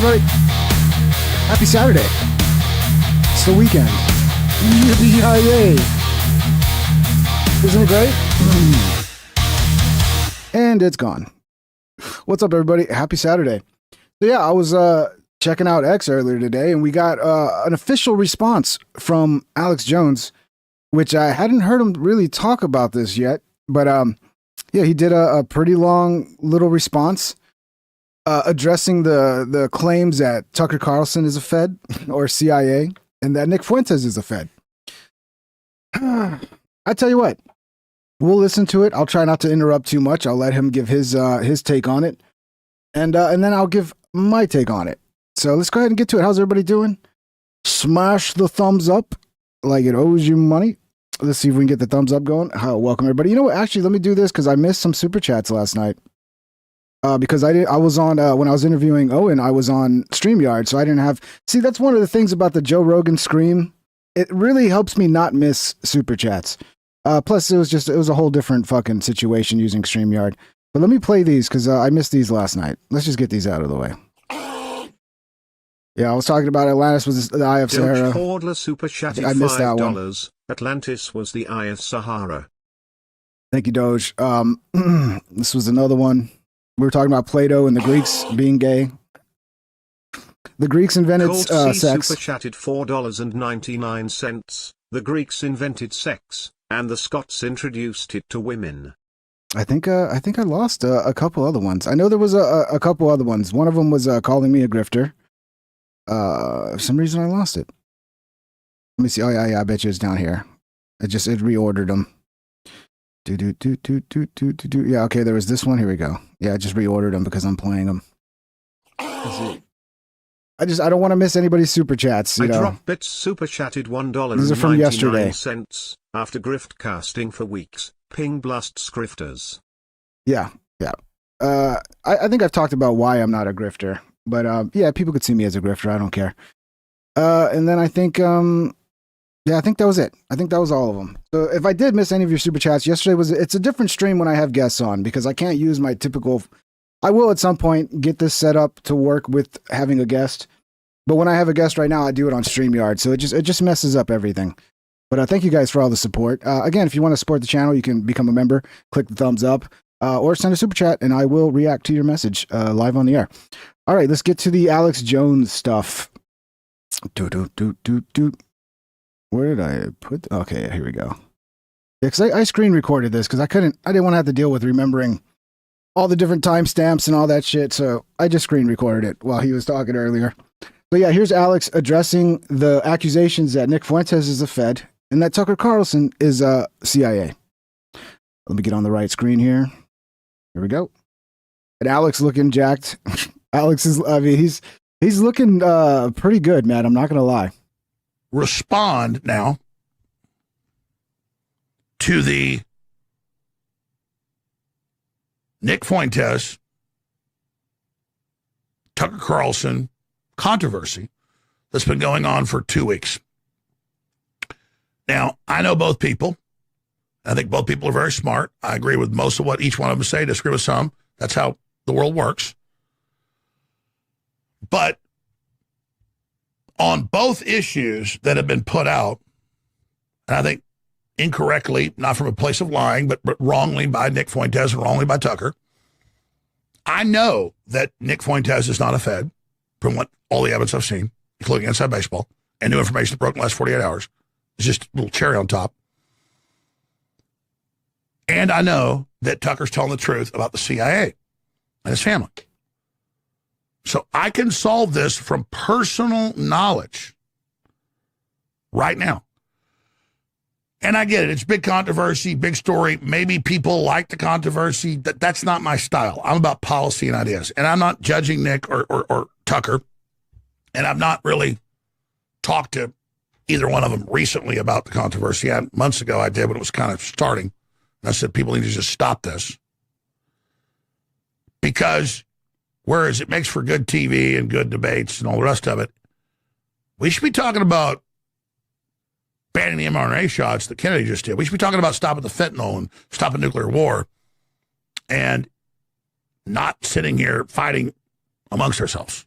everybody? Happy Saturday. It's the weekend. Yippee-ki-yay. Isn't it great? And it's gone. What's up, everybody? Happy Saturday. So yeah, I was checking out X earlier today, and we got an official response from Alex Jones, which I hadn't heard him really talk about this yet. But yeah, he did a pretty long little response addressing the claims that Tucker Carlson is a Fed or CIA and that Nick Fuentes is a Fed. I tell you what, we'll listen to it. I'll try not to interrupt too much. I'll let him give his take on it, and then I'll give my take on it. So let's go ahead and get to it. How's everybody doing? Smash the thumbs up like it owes you money. Let's see if we can get the thumbs up going. Welcome everybody. You know what? Actually, let me do this because I missed some super chats last night. Because I was on when I was interviewing Owen, I was on StreamYard, so I didn't have. See, that's one of the things about the Joe Rogan Scream. It really helps me not miss super chats. Plus, it was a whole different fucking situation using StreamYard. But let me play these because I missed these last night. Let's just get these out of the way. Yeah, I was talking about Atlantis was the Eye of Sahara. I missed that one. Atlantis was the Eye of Sahara. Thank you, Doge. This was another one. We were talking about Plato and the Greeks being gay. The Greeks invented sex. Super chatted $4.99. The Greeks invented sex, and the Scots introduced it to women. I think I lost a couple other ones. I know there was a couple other ones. One of them was calling me a grifter. For some reason I lost it. Let me see. Oh yeah, I bet you it's down here. It reordered them. Do. Yeah, okay, there was this one. Here we go. Yeah, I just reordered them because I'm playing them. I don't want to miss anybody's super chats. You know? Drop Bits super chatted $1.99. These are from yesterday. After grift casting for weeks, ping blasts grifters. Yeah. I think I've talked about why I'm not a grifter, but yeah, people could see me as a grifter. I don't care. And then I think I think that was it. I think that was all of them. So if I did miss any of your super chats, yesterday it's a different stream when I have guests on because I can't use my typical. I will at some point get this set up to work with having a guest, but when I have a guest right now, I do it on StreamYard, so it just messes up everything. But thank you guys for all the support. Again, if you want to support the channel, you can become a member, click the thumbs up, or send a super chat, and I will react to your message live on the air. All right, let's get to the Alex Jones stuff. Where did I put? Okay, here we go. Yeah, because I screen recorded this because I didn't want to have to deal with remembering all the different timestamps and all that shit. So I just screen recorded it while he was talking earlier. So yeah, here's Alex addressing the accusations that Nick Fuentes is a Fed and that Tucker Carlson is a CIA. Let me get on the right screen here. Here we go. And Alex looking jacked. Alex is, he's looking pretty good, man. I'm not going to lie. Respond now to the Nick Fuentes, Tucker Carlson controversy that's been going on for 2 weeks. Now, I know both people. I think both people are very smart. I agree with most of what each one of them say, disagree with some. That's how the world works. But on both issues that have been put out, and I think incorrectly, not from a place of lying, but wrongly by Nick Fuentes and wrongly by Tucker, I know that Nick Fuentes is not a Fed from what all the evidence I've seen, including Inside Baseball, and new information that broke in the last 48 hours. It's just a little cherry on top. And I know that Tucker's telling the truth about the CIA and his family. So I can solve this from personal knowledge right now. And I get it. It's big controversy, big story. Maybe people like the controversy. That's not my style. I'm about policy and ideas. And I'm not judging Nick or Tucker. And I've not really talked to either one of them recently about the controversy. Months ago I did when it was kind of starting. And I said, people need to just stop this. Because whereas it makes for good TV and good debates and all the rest of it, we should be talking about banning the mRNA shots that Kennedy just did. We should be talking about stopping the fentanyl and stopping nuclear war and not sitting here fighting amongst ourselves.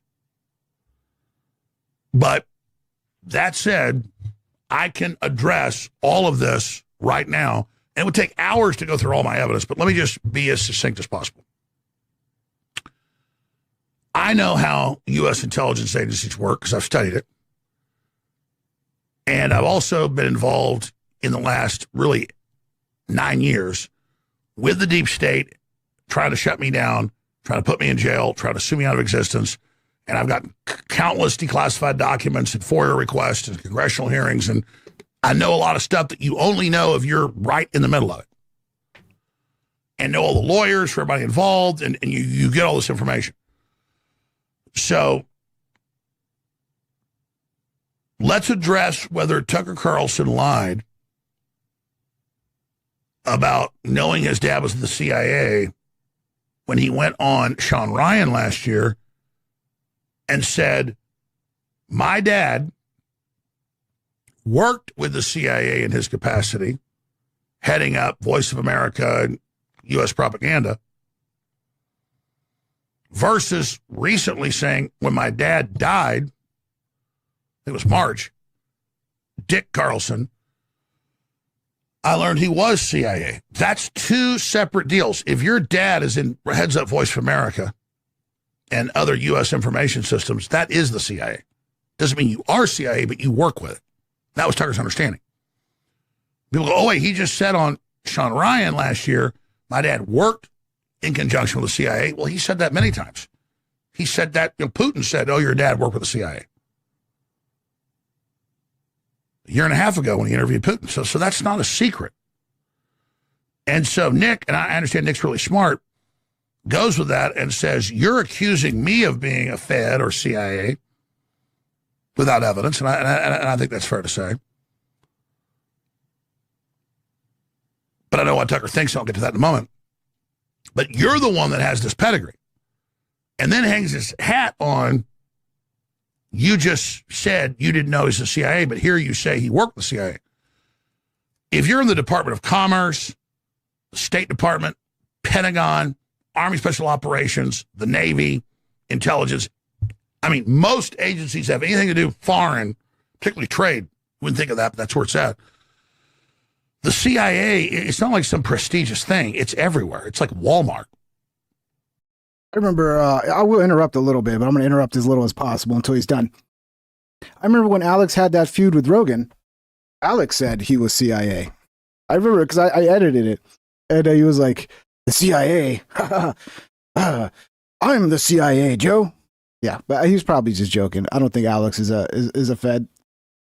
But that said, I can address all of this right now. And it would take hours to go through all my evidence, but let me just be as succinct as possible. I know how U.S. intelligence agencies work because I've studied it. And I've also been involved in the last really 9 years with the deep state, trying to shut me down, trying to put me in jail, trying to sue me out of existence. And I've got countless declassified documents and FOIA requests and congressional hearings. And I know a lot of stuff that you only know if you're right in the middle of it. And know all the lawyers for everybody involved, and you get all this information. So let's address whether Tucker Carlson lied about knowing his dad was in the CIA when he went on Sean Ryan last year and said, my dad worked with the CIA in his capacity, heading up Voice of America and U.S. propaganda, versus recently saying, when my dad died, it was March, Dick Carlson, I learned he was CIA. That's two separate deals. If your dad is in heads up Voice of America and other U.S. information systems, that is the CIA. Doesn't mean you are CIA, but you work with it. That was Tucker's understanding. People go, oh, wait, he just said on Sean Ryan last year, my dad worked in conjunction with the CIA. Well, he said that many times. He said that, Putin said, oh, your dad worked with the CIA. A year and a half ago when he interviewed Putin. So that's not a secret. And so Nick, and I understand Nick's really smart, goes with that and says, you're accusing me of being a Fed or CIA without evidence. And I think that's fair to say. But I know what Tucker thinks. I'll get to that in a moment. But you're the one that has this pedigree and then hangs his hat on. You just said you didn't know he's the CIA, but here you say he worked with the CIA. If you're in the Department of Commerce, the State Department, Pentagon, Army Special Operations, the Navy, intelligence, I mean, most agencies have anything to do with foreign, particularly trade. Wouldn't think of that, but that's where it's at. The CIA, it's not like some prestigious thing. It's everywhere. It's like Walmart. I remember, I will interrupt a little bit, but I'm going to interrupt as little as possible until he's done. I remember when Alex had that feud with Rogan, Alex said he was CIA. I remember because I edited it, and he was like, the CIA? I'm the CIA, Joe. Yeah, but he's probably just joking. I don't think Alex is a Fed.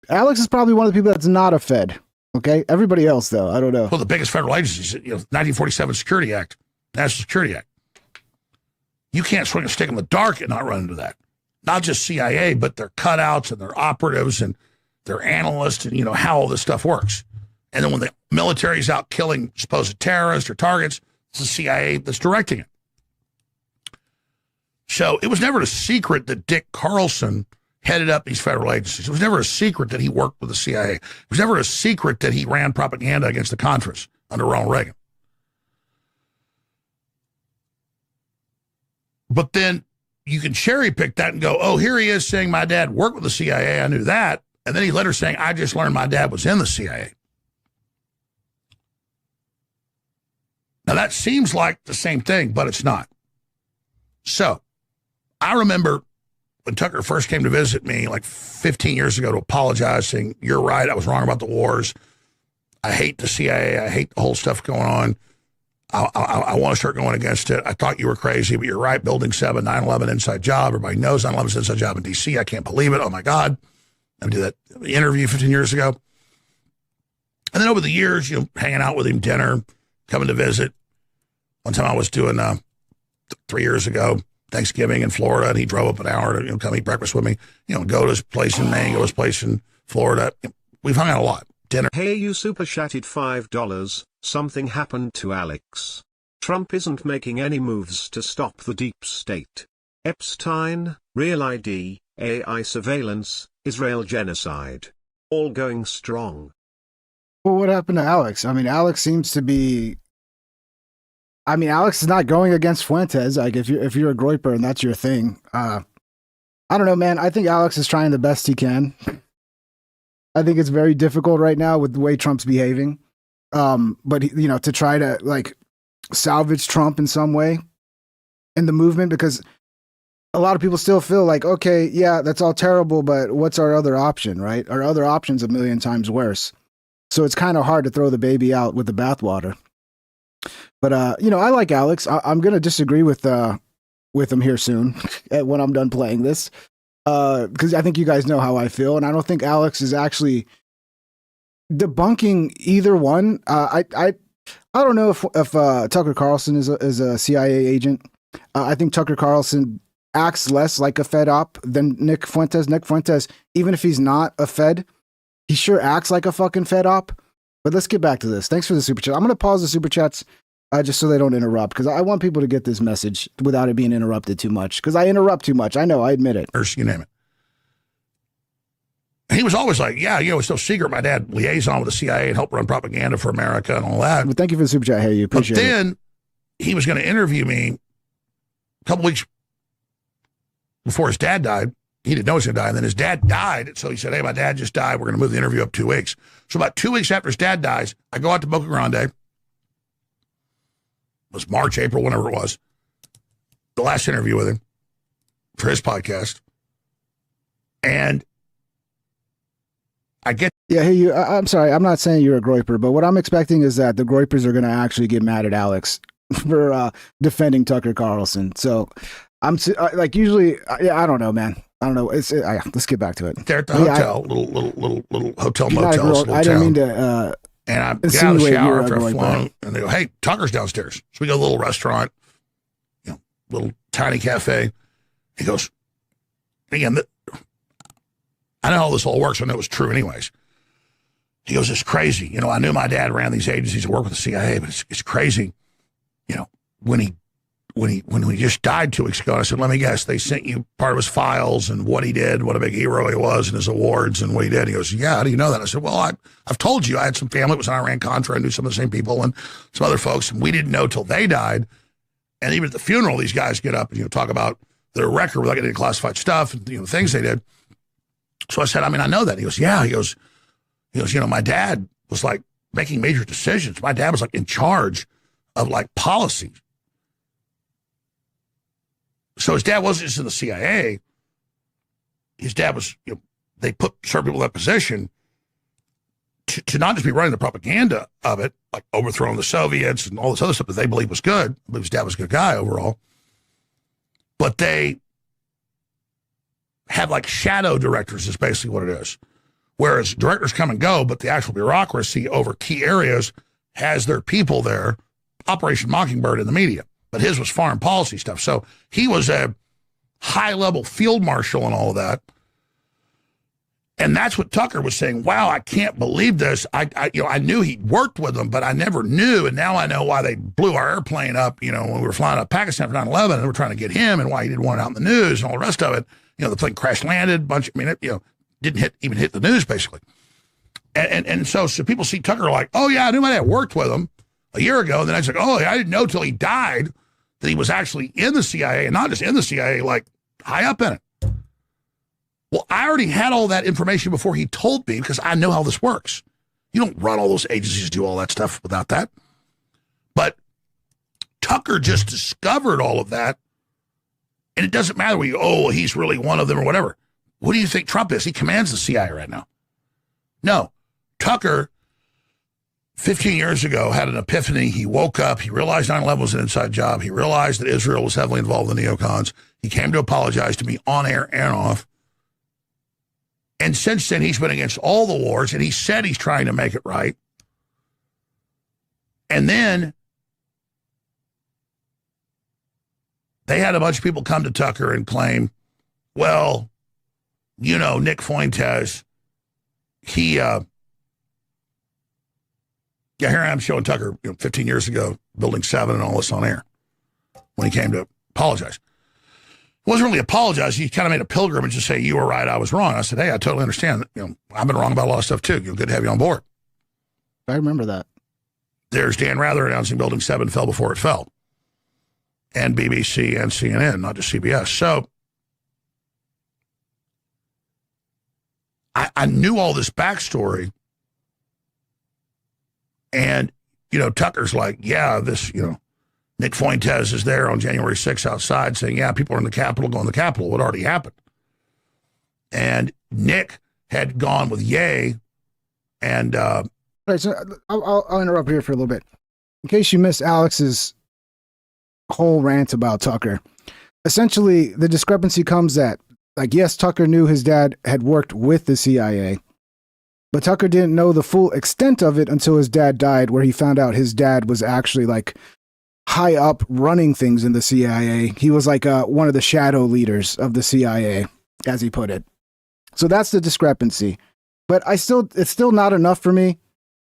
Alex is probably one of the people that's not a Fed. Okay, everybody else though, I don't know. Well, the biggest federal agencies, 1947 Security Act, National Security Act. You can't swing a stick in the dark and not run into that. Not just CIA, but their cutouts and their operatives and their analysts and how all this stuff works. And then when the military's out killing supposed terrorists or targets, it's the CIA that's directing it. So it was never a secret that Dick Carlson headed up these federal agencies. It was never a secret that he worked with the CIA. It was never a secret that he ran propaganda against the Contras under Ronald Reagan. But then you can cherry pick that and go, oh, here he is saying my dad worked with the CIA. I knew that. And then he later saying, I just learned my dad was in the CIA. Now that seems like the same thing, but it's not. So I remember when Tucker first came to visit me like 15 years ago to apologize, saying, you're right, I was wrong about the wars. I hate the CIA. I hate the whole stuff going on. I want to start going against it. I thought you were crazy, but you're right. Building 7, 9/11 inside job. Everybody knows 9/11 is inside job in D.C. I can't believe it. Oh, my God. I did that interview 15 years ago. And then over the years, hanging out with him, dinner, coming to visit. One time I was doing 3 years ago, Thanksgiving in Florida, and he drove up an hour to come eat breakfast with me. Go to his place in Maine, go to his place in Florida. We've hung out a lot. Dinner. Hey, you super chatted $5. Something happened to Alex. Trump isn't making any moves to stop the deep state. Epstein, Real ID, AI surveillance, Israel genocide. All going strong. Well, what happened to Alex? I mean, Alex seems to be... I mean, Alex is not going against Fuentes. Like, if you're a groyper and that's your thing, I don't know, man. I think Alex is trying the best he can. I think it's very difficult right now with the way Trump's behaving. But to try to like salvage Trump in some way in the movement, because a lot of people still feel like, okay, yeah, that's all terrible, but what's our other option, right? Our other option's a million times worse. So it's kind of hard to throw the baby out with the bathwater. But I like Alex. I'm gonna disagree with him here soon when I'm done playing this, because I think you guys know how I feel, and I don't think Alex is actually debunking either one. I don't know if Tucker Carlson is a CIA agent. I think Tucker Carlson acts less like a Fed op than Nick Fuentes. Nick Fuentes, even if he's not a Fed, he sure acts like a fucking Fed op. But let's get back to this. Thanks for the super chat. I'm going to pause the super chats just so they don't interrupt, because I want people to get this message without it being interrupted too much, because I interrupt too much. I know, I admit it. Or you name it. He was always like, yeah, it's no secret. My dad liaison with the CIA and helped run propaganda for America and all that. But thank you for the super chat. Hey, you appreciate it. But then he was going to interview me a couple weeks before his dad died. He didn't know he was going to die. And then his dad died. So he said, hey, my dad just died. We're going to move the interview up 2 weeks. So about 2 weeks after his dad dies, I go out to Boca Grande. It was March, April, whenever it was. The last interview with him for his podcast. And I get... Yeah, hey, I'm sorry. I'm not saying you're a groiper, but what I'm expecting is that the groipers are going to actually get mad at Alex for defending Tucker Carlson. So I'm like, usually, I don't know, man. I don't know. Let's get back to it. They're at the hotel, little hotel motels. I didn't mean to. And I get out of the shower after I've flown, and they go, hey, Tucker's downstairs. So we go to a little restaurant, little tiny cafe. He goes, again, I know how this all works. I know it was true anyways. He goes, it's crazy. I knew my dad ran these agencies and worked with the CIA, but it's crazy. When he just died 2 weeks ago, I said, let me guess, they sent you part of his files and what he did, what a big hero he was and his awards and what he did. He goes, yeah, how do you know that? I said, well, I've told you, I had some family that was in Iran-Contra. I knew some of the same people and some other folks, and we didn't know till they died. And even at the funeral, these guys get up and talk about their record without getting into classified stuff and the things they did. So I said, I know that. He goes, yeah. He goes, my dad was like making major decisions. My dad was like in charge of like policy. So his dad wasn't just in the CIA. His dad was, they put certain people in that position to not just be running the propaganda of it, like overthrowing the Soviets and all this other stuff that they believe was good. I believe his dad was a good guy overall. But they have like shadow directors is basically what it is. Whereas directors come and go, but the actual bureaucracy over key areas has their people there, Operation Mockingbird in the media. But his was foreign policy stuff. So he was a high-level field marshal and all of that. And that's what Tucker was saying. Wow, I can't believe this. I knew he'd worked with them, but I never knew. And now I know why they blew our airplane up, when we were flying out of Pakistan for 9/11, and they were trying to get him, and why he didn't want it out in the news and all the rest of it. The plane crash landed, didn't even hit the news, basically. And so people see Tucker like, oh, yeah, I knew my dad worked with him a year ago. And then I was like, oh, I didn't know till he died that he was actually in the CIA, and not just in the CIA, like high up in it. Well, I already had all that information before he told me, because I know how this works. You don't run all those agencies, do all that stuff without that. But Tucker just discovered all of that. And it doesn't matter he's really one of them or whatever. What do you think Trump is? He commands the CIA right now. No. Tucker, 15 years ago, had an epiphany. He woke up. He realized 9/11 was an inside job. He realized that Israel was heavily involved in the neocons. He came to apologize to me on air and off. And since then, he's been against all the wars, and he said he's trying to make it right. And then they had a bunch of people come to Tucker and claim, well, Nick Fuentes, here I am showing Tucker 15 years ago, Building 7 and all this on air, when he came to apologize. It wasn't really apologize. He kind of made a pilgrimage to say, you were right, I was wrong. I said, hey, I totally understand. I've been wrong about a lot of stuff too. Good to have you on board. I remember that. There's Dan Rather announcing Building 7 fell before it fell. And BBC and CNN, not just CBS. So I knew all this backstory. And, Tucker's like, yeah, this, Nick Fuentes is there on January 6th outside saying, yeah, people are in the Capitol going to the Capitol. What already happened? And Nick had gone with Ye. And all right, so I'll interrupt here for a little bit. In case you missed Alex's whole rant about Tucker, essentially the discrepancy comes that, like, yes, Tucker knew his dad had worked with the CIA, but Tucker didn't know the full extent of it until his dad died, where he found out his dad was actually like high up running things in the CIA. He was like one of the shadow leaders of the CIA, as he put it. So that's the discrepancy. But it's still not enough for me.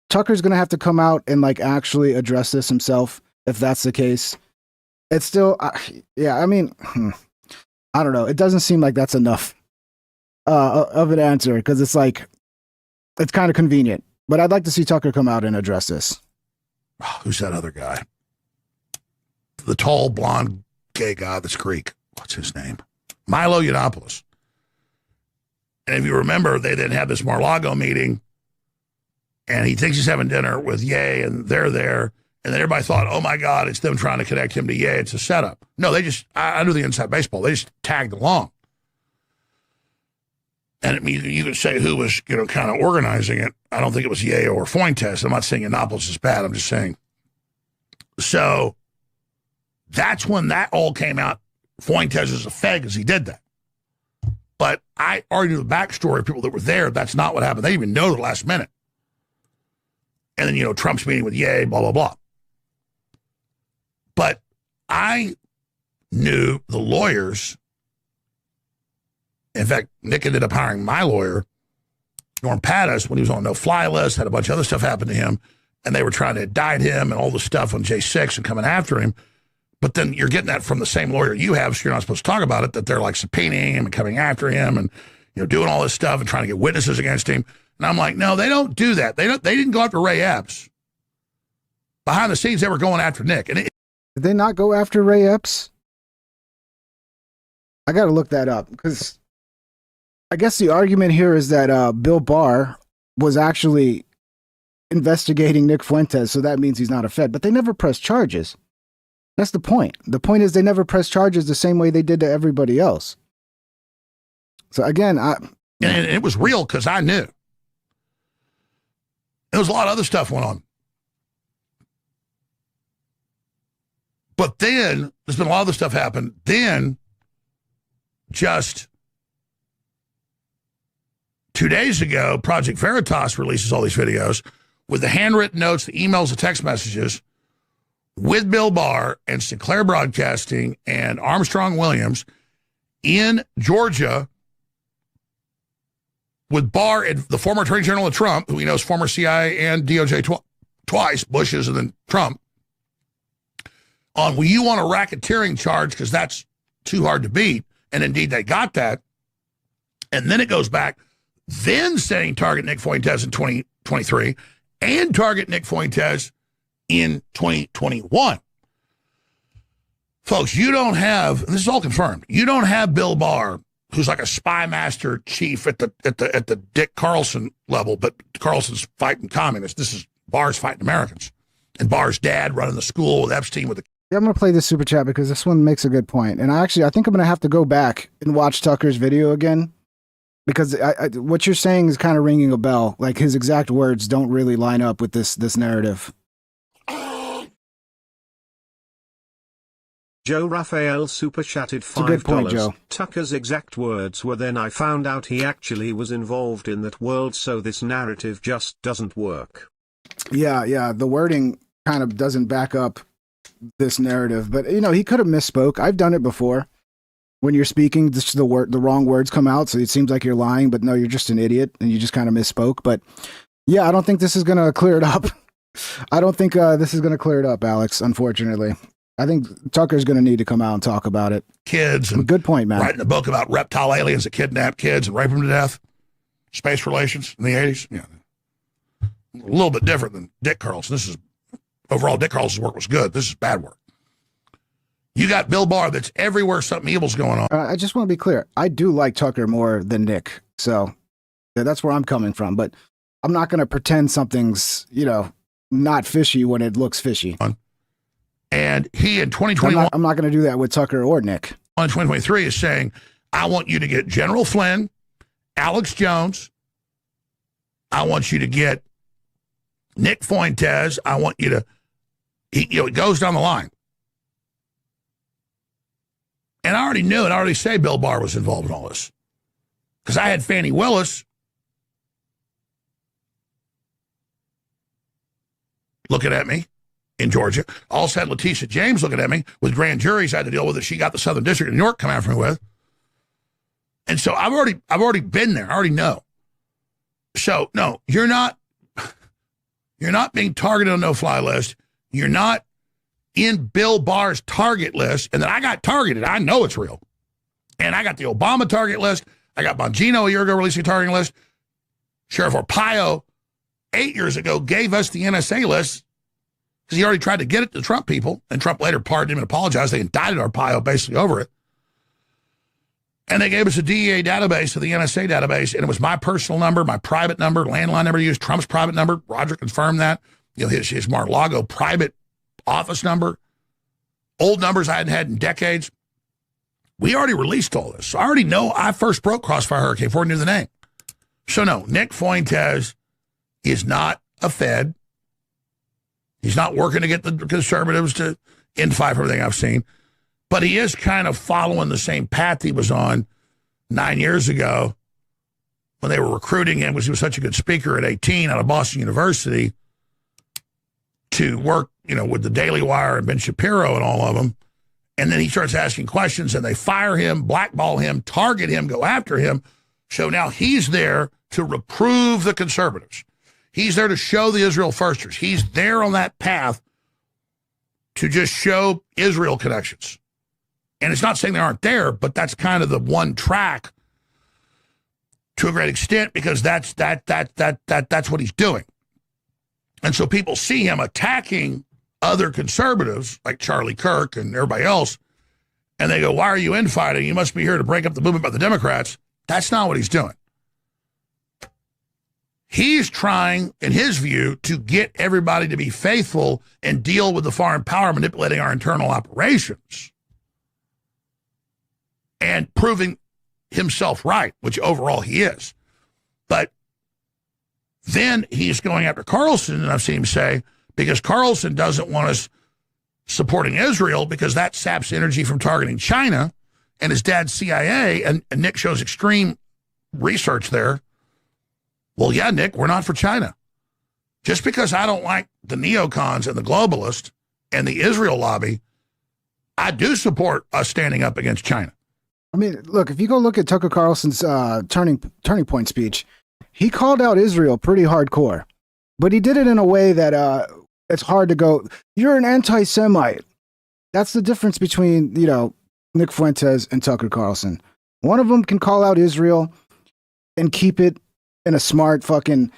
Tucker's going to have to come out and like actually address this himself, if that's the case. It's still, I mean, I don't know. It doesn't seem like that's enough of an answer, because it's like, it's kind of convenient. But I'd like to see Tucker come out and address this. Oh, who's that other guy? The tall, blonde, gay guy that's Greek. What's his name? Milo Yiannopoulos. And if you remember, they then had this Mar-a-Lago meeting, and he thinks he's having dinner with Ye, and they're there. And then everybody thought, oh, my God, it's them trying to connect him to Ye. It's a setup. No, I knew the inside baseball. They just tagged along. And you could say who was, kind of organizing it. I don't think it was Ye or Fuentes. I'm not saying Yiannopoulos is bad. I'm just saying. So that's when that all came out. Fuentes is a fag as he did that. But I already knew the backstory of people that were there. That's not what happened. They didn't even know the last minute. And then, Trump's meeting with Ye, blah, blah, blah. But I knew the lawyers. In fact, Nick ended up hiring my lawyer, Norm Pattis, when he was on a no-fly list, had a bunch of other stuff happen to him, and they were trying to indict him and all the stuff on J6 and coming after him. But then you're getting that from the same lawyer you have, so you're not supposed to talk about it, that they're like subpoenaing him and coming after him and, doing all this stuff and trying to get witnesses against him. And I'm like, no, they don't do that. They didn't go after Ray Epps. Behind the scenes, they were going after Nick. And Did they not go after Ray Epps? I got to look that up, because I guess the argument here is that Bill Barr was actually investigating Nick Fuentes, so that means he's not a Fed. But they never pressed charges. That's the point. The point is they never pressed charges the same way they did to everybody else. So again, and it was real because I knew. There was a lot of other stuff went on. But then, there's been a lot of other stuff happen. Then, just 2 days ago, Project Veritas releases all these videos with the handwritten notes, the emails, the text messages, with Bill Barr and Sinclair Broadcasting and Armstrong Williams in Georgia with Barr and the former Attorney General of Trump, who he knows former CIA and DOJ twice, Bush's and then Trump, on, well, you want a racketeering charge because that's too hard to beat. And indeed, they got that. And then it goes back, then saying target Nick Fuentes in 2023 and target Nick Fuentes in 2021. Folks, you don't have, this is all confirmed, you don't have Bill Barr, who's like a spy master chief at the Dick Carlson level, but Carlson's fighting communists. This is Barr's fighting Americans. And Barr's dad running the school with Epstein with the... Yeah, I'm going to play this super chat because this one makes a good point. And I think I'm going to have to go back and watch Tucker's video again, because what you're saying is kind of ringing a bell. Like, his exact words don't really line up with this narrative. Joe Raphael super chatted $5. a good point, Joe. Tucker's exact words were, then I found out he actually was involved in that world, so this narrative just doesn't work. Yeah. The wording kind of doesn't back up this narrative. But, he could have misspoke. I've done it before. When you're speaking, the wrong words come out, so it seems like you're lying, but no, you're just an idiot, and you just kind of misspoke. But, yeah, I don't think this is going to clear it up. I don't think this is going to clear it up, Alex, unfortunately. I think Tucker's going to need to come out and talk about it. Kids. And good point, man. Writing a book about reptile aliens that kidnap kids and rape them to death. Space relations in the 80s. Yeah. A little bit different than Dick Carlson. Overall, Dick Carlson's work was good. This is bad work. You got Bill Barr that's everywhere something evil's going on. I just want to be clear. I do like Tucker more than Nick. So That's where I'm coming from. But I'm not going to pretend something's, not fishy when it looks fishy. And he in 2021, I'm not going to do that with Tucker or Nick. On 2023 is saying, I want you to get General Flynn, Alex Jones. I want you to get Nick Fuentes. I want you to, it goes down the line. And I already knew it. I already say Bill Barr was involved in all this. Because I had Fannie Willis looking at me in Georgia. Also had Letitia James looking at me with grand juries I had to deal with that she got the Southern District of New York come after me with. And so I've already been there. I already know. So no, you're not being targeted on no-fly list. You're not in Bill Barr's target list. And then I got targeted. I know it's real. And I got the Obama target list. I got Bongino a year ago releasing a targeting list. Sheriff Arpaio 8 years ago gave us the NSA list because he already tried to get it to Trump people. And Trump later pardoned him and apologized. They indicted Arpaio basically over it. And they gave us a DEA database to the NSA database, and it was my personal number, my private number, landline number to use, Trump's private number. Roger confirmed that. His Mar-a-Lago private office number, old numbers I hadn't had in decades. We already released all this. So I already know I first broke Crossfire Hurricane before I knew the name. So no, Nick Fuentes is not a Fed. He's not working to get the conservatives to infight for everything I've seen. But he is kind of following the same path he was on 9 years ago when they were recruiting him because he was such a good speaker at 18 out of Boston University to work, with the Daily Wire and Ben Shapiro and all of them. And then he starts asking questions and they fire him, blackball him, target him, go after him. So now he's there to reprove the conservatives. He's there to show the Israel firsters. He's there on that path to just show Israel connections. And it's not saying they aren't there, but that's kind of the one track to a great extent because that's what he's doing. And so people see him attacking other conservatives like Charlie Kirk and everybody else, and they go, why are you infighting? You must be here to break up the movement by the Democrats. That's not what he's doing. He's trying, in his view, to get everybody to be faithful and deal with the foreign power manipulating our internal operations and proving himself right, which overall he is. But then he's going after Carlson, and I've seen him say, because Carlson doesn't want us supporting Israel because that saps energy from targeting China, and his dad's CIA, and Nick shows extreme research there. Well, yeah, Nick, we're not for China. Just because I don't like the neocons and the globalists and the Israel lobby, I do support us standing up against China. I mean, look, if you go look at Tucker Carlson's turning point speech, he called out Israel pretty hardcore, but he did it in a way that it's hard to go, you're an anti-Semite. That's the difference between, Nick Fuentes and Tucker Carlson. One of them can call out Israel and keep it in a smart fucking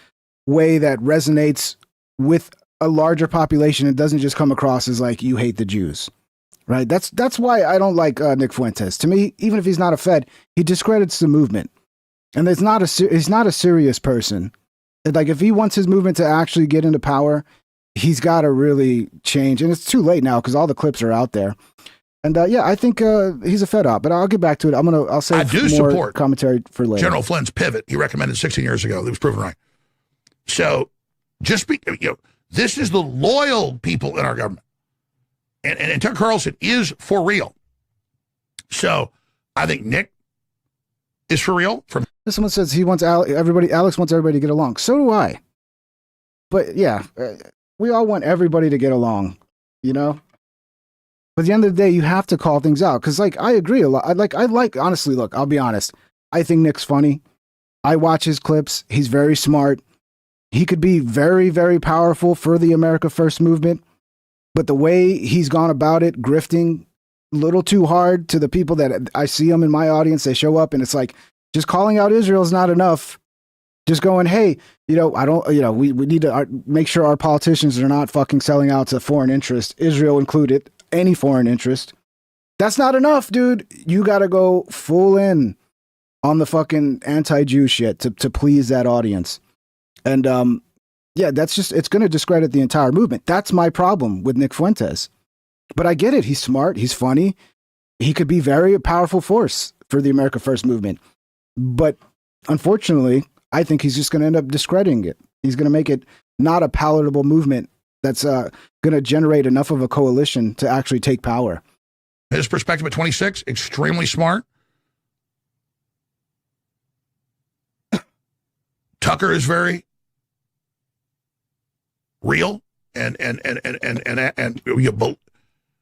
way that resonates with a larger population and doesn't just come across as like, you hate the Jews. Right. That's why I don't like Nick Fuentes. To me, even if he's not a Fed, he discredits the movement, and he's not a serious person. Like if he wants his movement to actually get into power, he's got to really change. And it's too late now because all the clips are out there. And I think he's a Fed op. But I'll get back to it. I'll save more support commentary for later. General Flynn's pivot he recommended 16 years ago. It was proven right. So this is the loyal people in our government. And Tucker Carlson is for real. So I think Nick is for real. This one says he wants Alex wants everybody to get along. So do I. But yeah, we all want everybody to get along, But at the end of the day, you have to call things out. Because I agree a lot. Honestly, look, I'll be honest. I think Nick's funny. I watch his clips. He's very smart. He could be very, very powerful for the America First movement. But the way he's gone about it, grifting a little too hard to the people that I see him in my audience, they show up and it's like, just calling out Israel is not enough. Just going, hey, we need to make sure our politicians are not fucking selling out to foreign interest, Israel included, any foreign interest. That's not enough, dude. You got to go full in. on the fucking anti-Jew shit to please that audience. And yeah, it's going to discredit the entire movement. That's my problem with Nick Fuentes. But I get it. He's smart. He's funny. He could be very powerful force for the America First movement. But unfortunately, I think he's just going to end up discrediting it. He's going to make it not a palatable movement that's going to generate enough of a coalition to actually take power. His perspective at 26, extremely smart. Tucker is very real and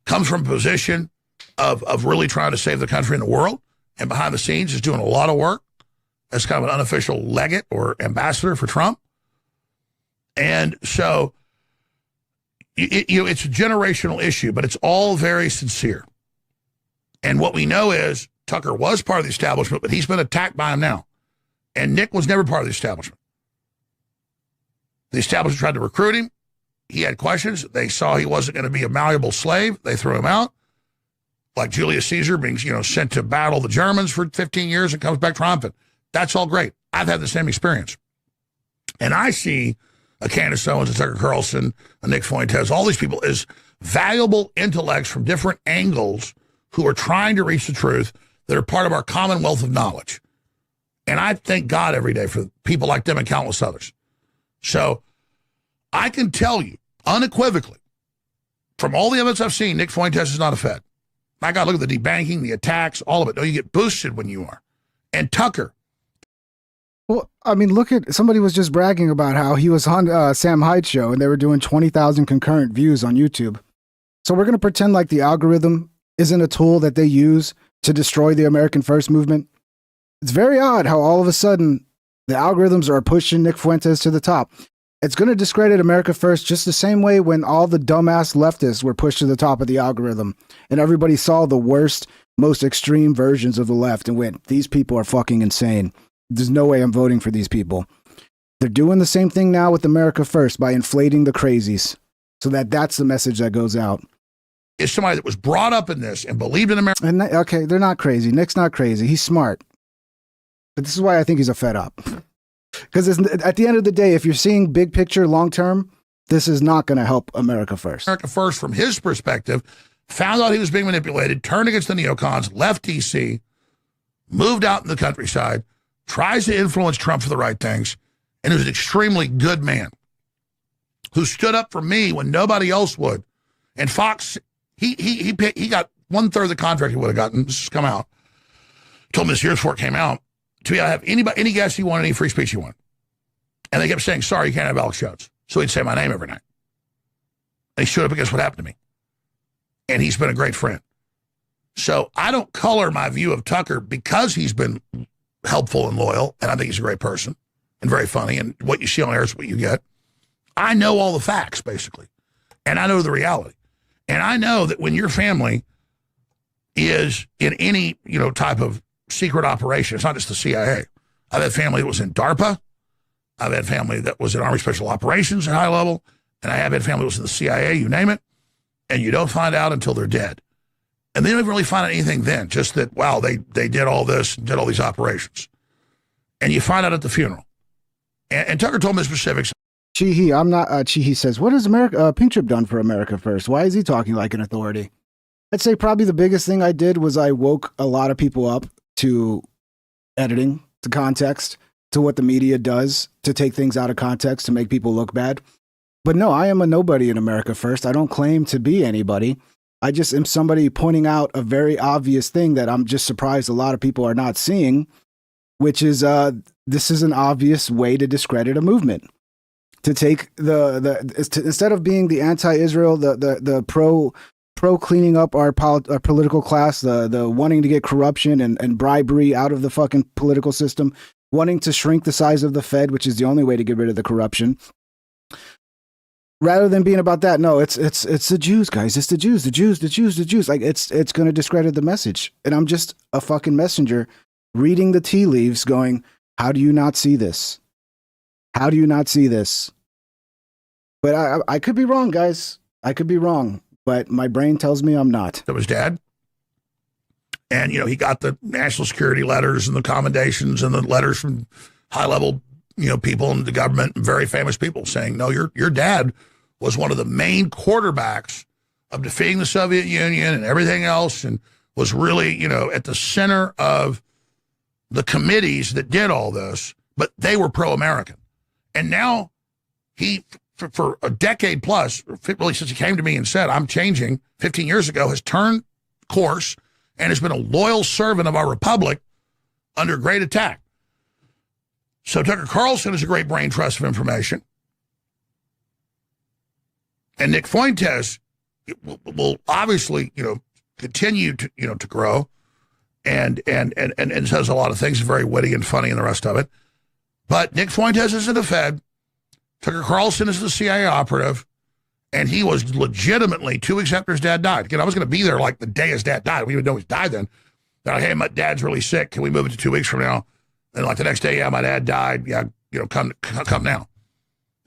comes from a position of really trying to save the country and the world, and behind the scenes is doing a lot of work as kind of an unofficial legate or ambassador for Trump. And so, it's a generational issue, but it's all very sincere. And what we know is Tucker was part of the establishment, but he's been attacked by him now. And Nick was never part of the establishment. The establishment tried to recruit him. He had questions. They saw he wasn't going to be a malleable slave. They threw him out. Like Julius Caesar being, sent to battle the Germans for 15 years and comes back triumphant. That's all great. I've had the same experience. And I see a Candace Owens, a Tucker Carlson, a Nick Fuentes, all these people as valuable intellects from different angles who are trying to reach the truth that are part of our commonwealth of knowledge. And I thank God every day for people like them and countless others. So I can tell you unequivocally, from all the evidence I've seen, Nick Fuentes is not a Fed. My God, look at the debanking, the attacks, all of it. No, you get boosted when you are. And Tucker. Well, I mean, look at, somebody was just bragging about how he was on Sam Hyde's show and they were doing 20,000 concurrent views on YouTube. So we're going to pretend like the algorithm isn't a tool that they use to destroy the American First movement. It's very odd how all of a sudden the algorithms are pushing Nick Fuentes to the top. It's going to discredit America First just the same way when all the dumbass leftists were pushed to the top of the algorithm and everybody saw the worst, most extreme versions of the left and went, these people are fucking insane. There's no way I'm voting for these people. They're doing the same thing now with America First by inflating the crazies so that's the message that goes out. Is somebody that was brought up in this and believed in America. And okay, they're not crazy. Nick's not crazy. He's smart. But this is why I think he's a fed up. Because at the end of the day, if you're seeing big picture long term, this is not going to help America First. America First, from his perspective, found out he was being manipulated, turned against the neocons, left D.C., moved out in the countryside, tries to influence Trump for the right things, and is an extremely good man who stood up for me when nobody else would. And Fox, he got 1/3 of the contract he would have gotten. This has come out. Told me this year before it came out. To be able to have any guest he wanted, any free speech he wanted. And they kept saying, sorry, you can't have Alex Jones. So he'd say my name every night. And he showed up against what happened to me. And he's been a great friend. So I don't color my view of Tucker because he's been helpful and loyal, and I think he's a great person and very funny, and what you see on air is what you get. I know all the facts, basically. And I know the reality. And I know that when your family is in any, type of secret operation, it's not just the CIA. I've had family that was in DARPA. I've had family that was in Army Special Operations at high level. And I have had family that was in the CIA, you name it. And you don't find out until they're dead. And they don't even really find out anything then, just that, wow, they did all this, did all these operations. And you find out at the funeral. And Tucker told me the specifics. Cheehy, I'm not, Cheehy says, what has Pink Trip done for America First? Why is he talking like an authority? I'd say probably the biggest thing I did was I woke a lot of people up to editing, to context, to what the media does to take things out of context to make people look bad. But no, I am a nobody in America First. I don't claim to be anybody. I just am somebody pointing out a very obvious thing that I'm just surprised a lot of people are not seeing, which is this is an obvious way to discredit a movement. To take instead of being the anti-Israel, the pro cleaning up our political class, the wanting to get corruption and bribery out of the fucking political system, wanting to shrink the size of the Fed, which is the only way to get rid of the corruption. Rather than being about that, no, it's the Jews, guys. It's the Jews. Like it's going to discredit the message. And I'm just a fucking messenger reading the tea leaves going, how do you not see this? How do you not see this? But I could be wrong, guys. I could be wrong. But my brain tells me I'm not. That was Dad. And, he got the national security letters and the commendations and the letters from high-level, people in the government and very famous people saying, no, your dad was one of the main quarterbacks of defeating the Soviet Union and everything else, and was really, at the center of the committees that did all this, but they were pro-American. And now he, for a decade plus, really since he came to me and said, I'm changing 15 years ago, has turned course and has been a loyal servant of our republic under great attack. So Tucker Carlson is a great brain trust of information. And Nick Fuentes will obviously, continue to, to grow and says a lot of things, very witty and funny and the rest of it. But Nick Fuentes is in the Fed. Tucker Carlson is the CIA operative. And he was legitimately 2 weeks after his dad died. Again, I was going to be there like the day his dad died. We didn't know he's died then. They're like, hey, my dad's really sick. Can we move it to 2 weeks from now? And like the next day, yeah, my dad died. Yeah, come now.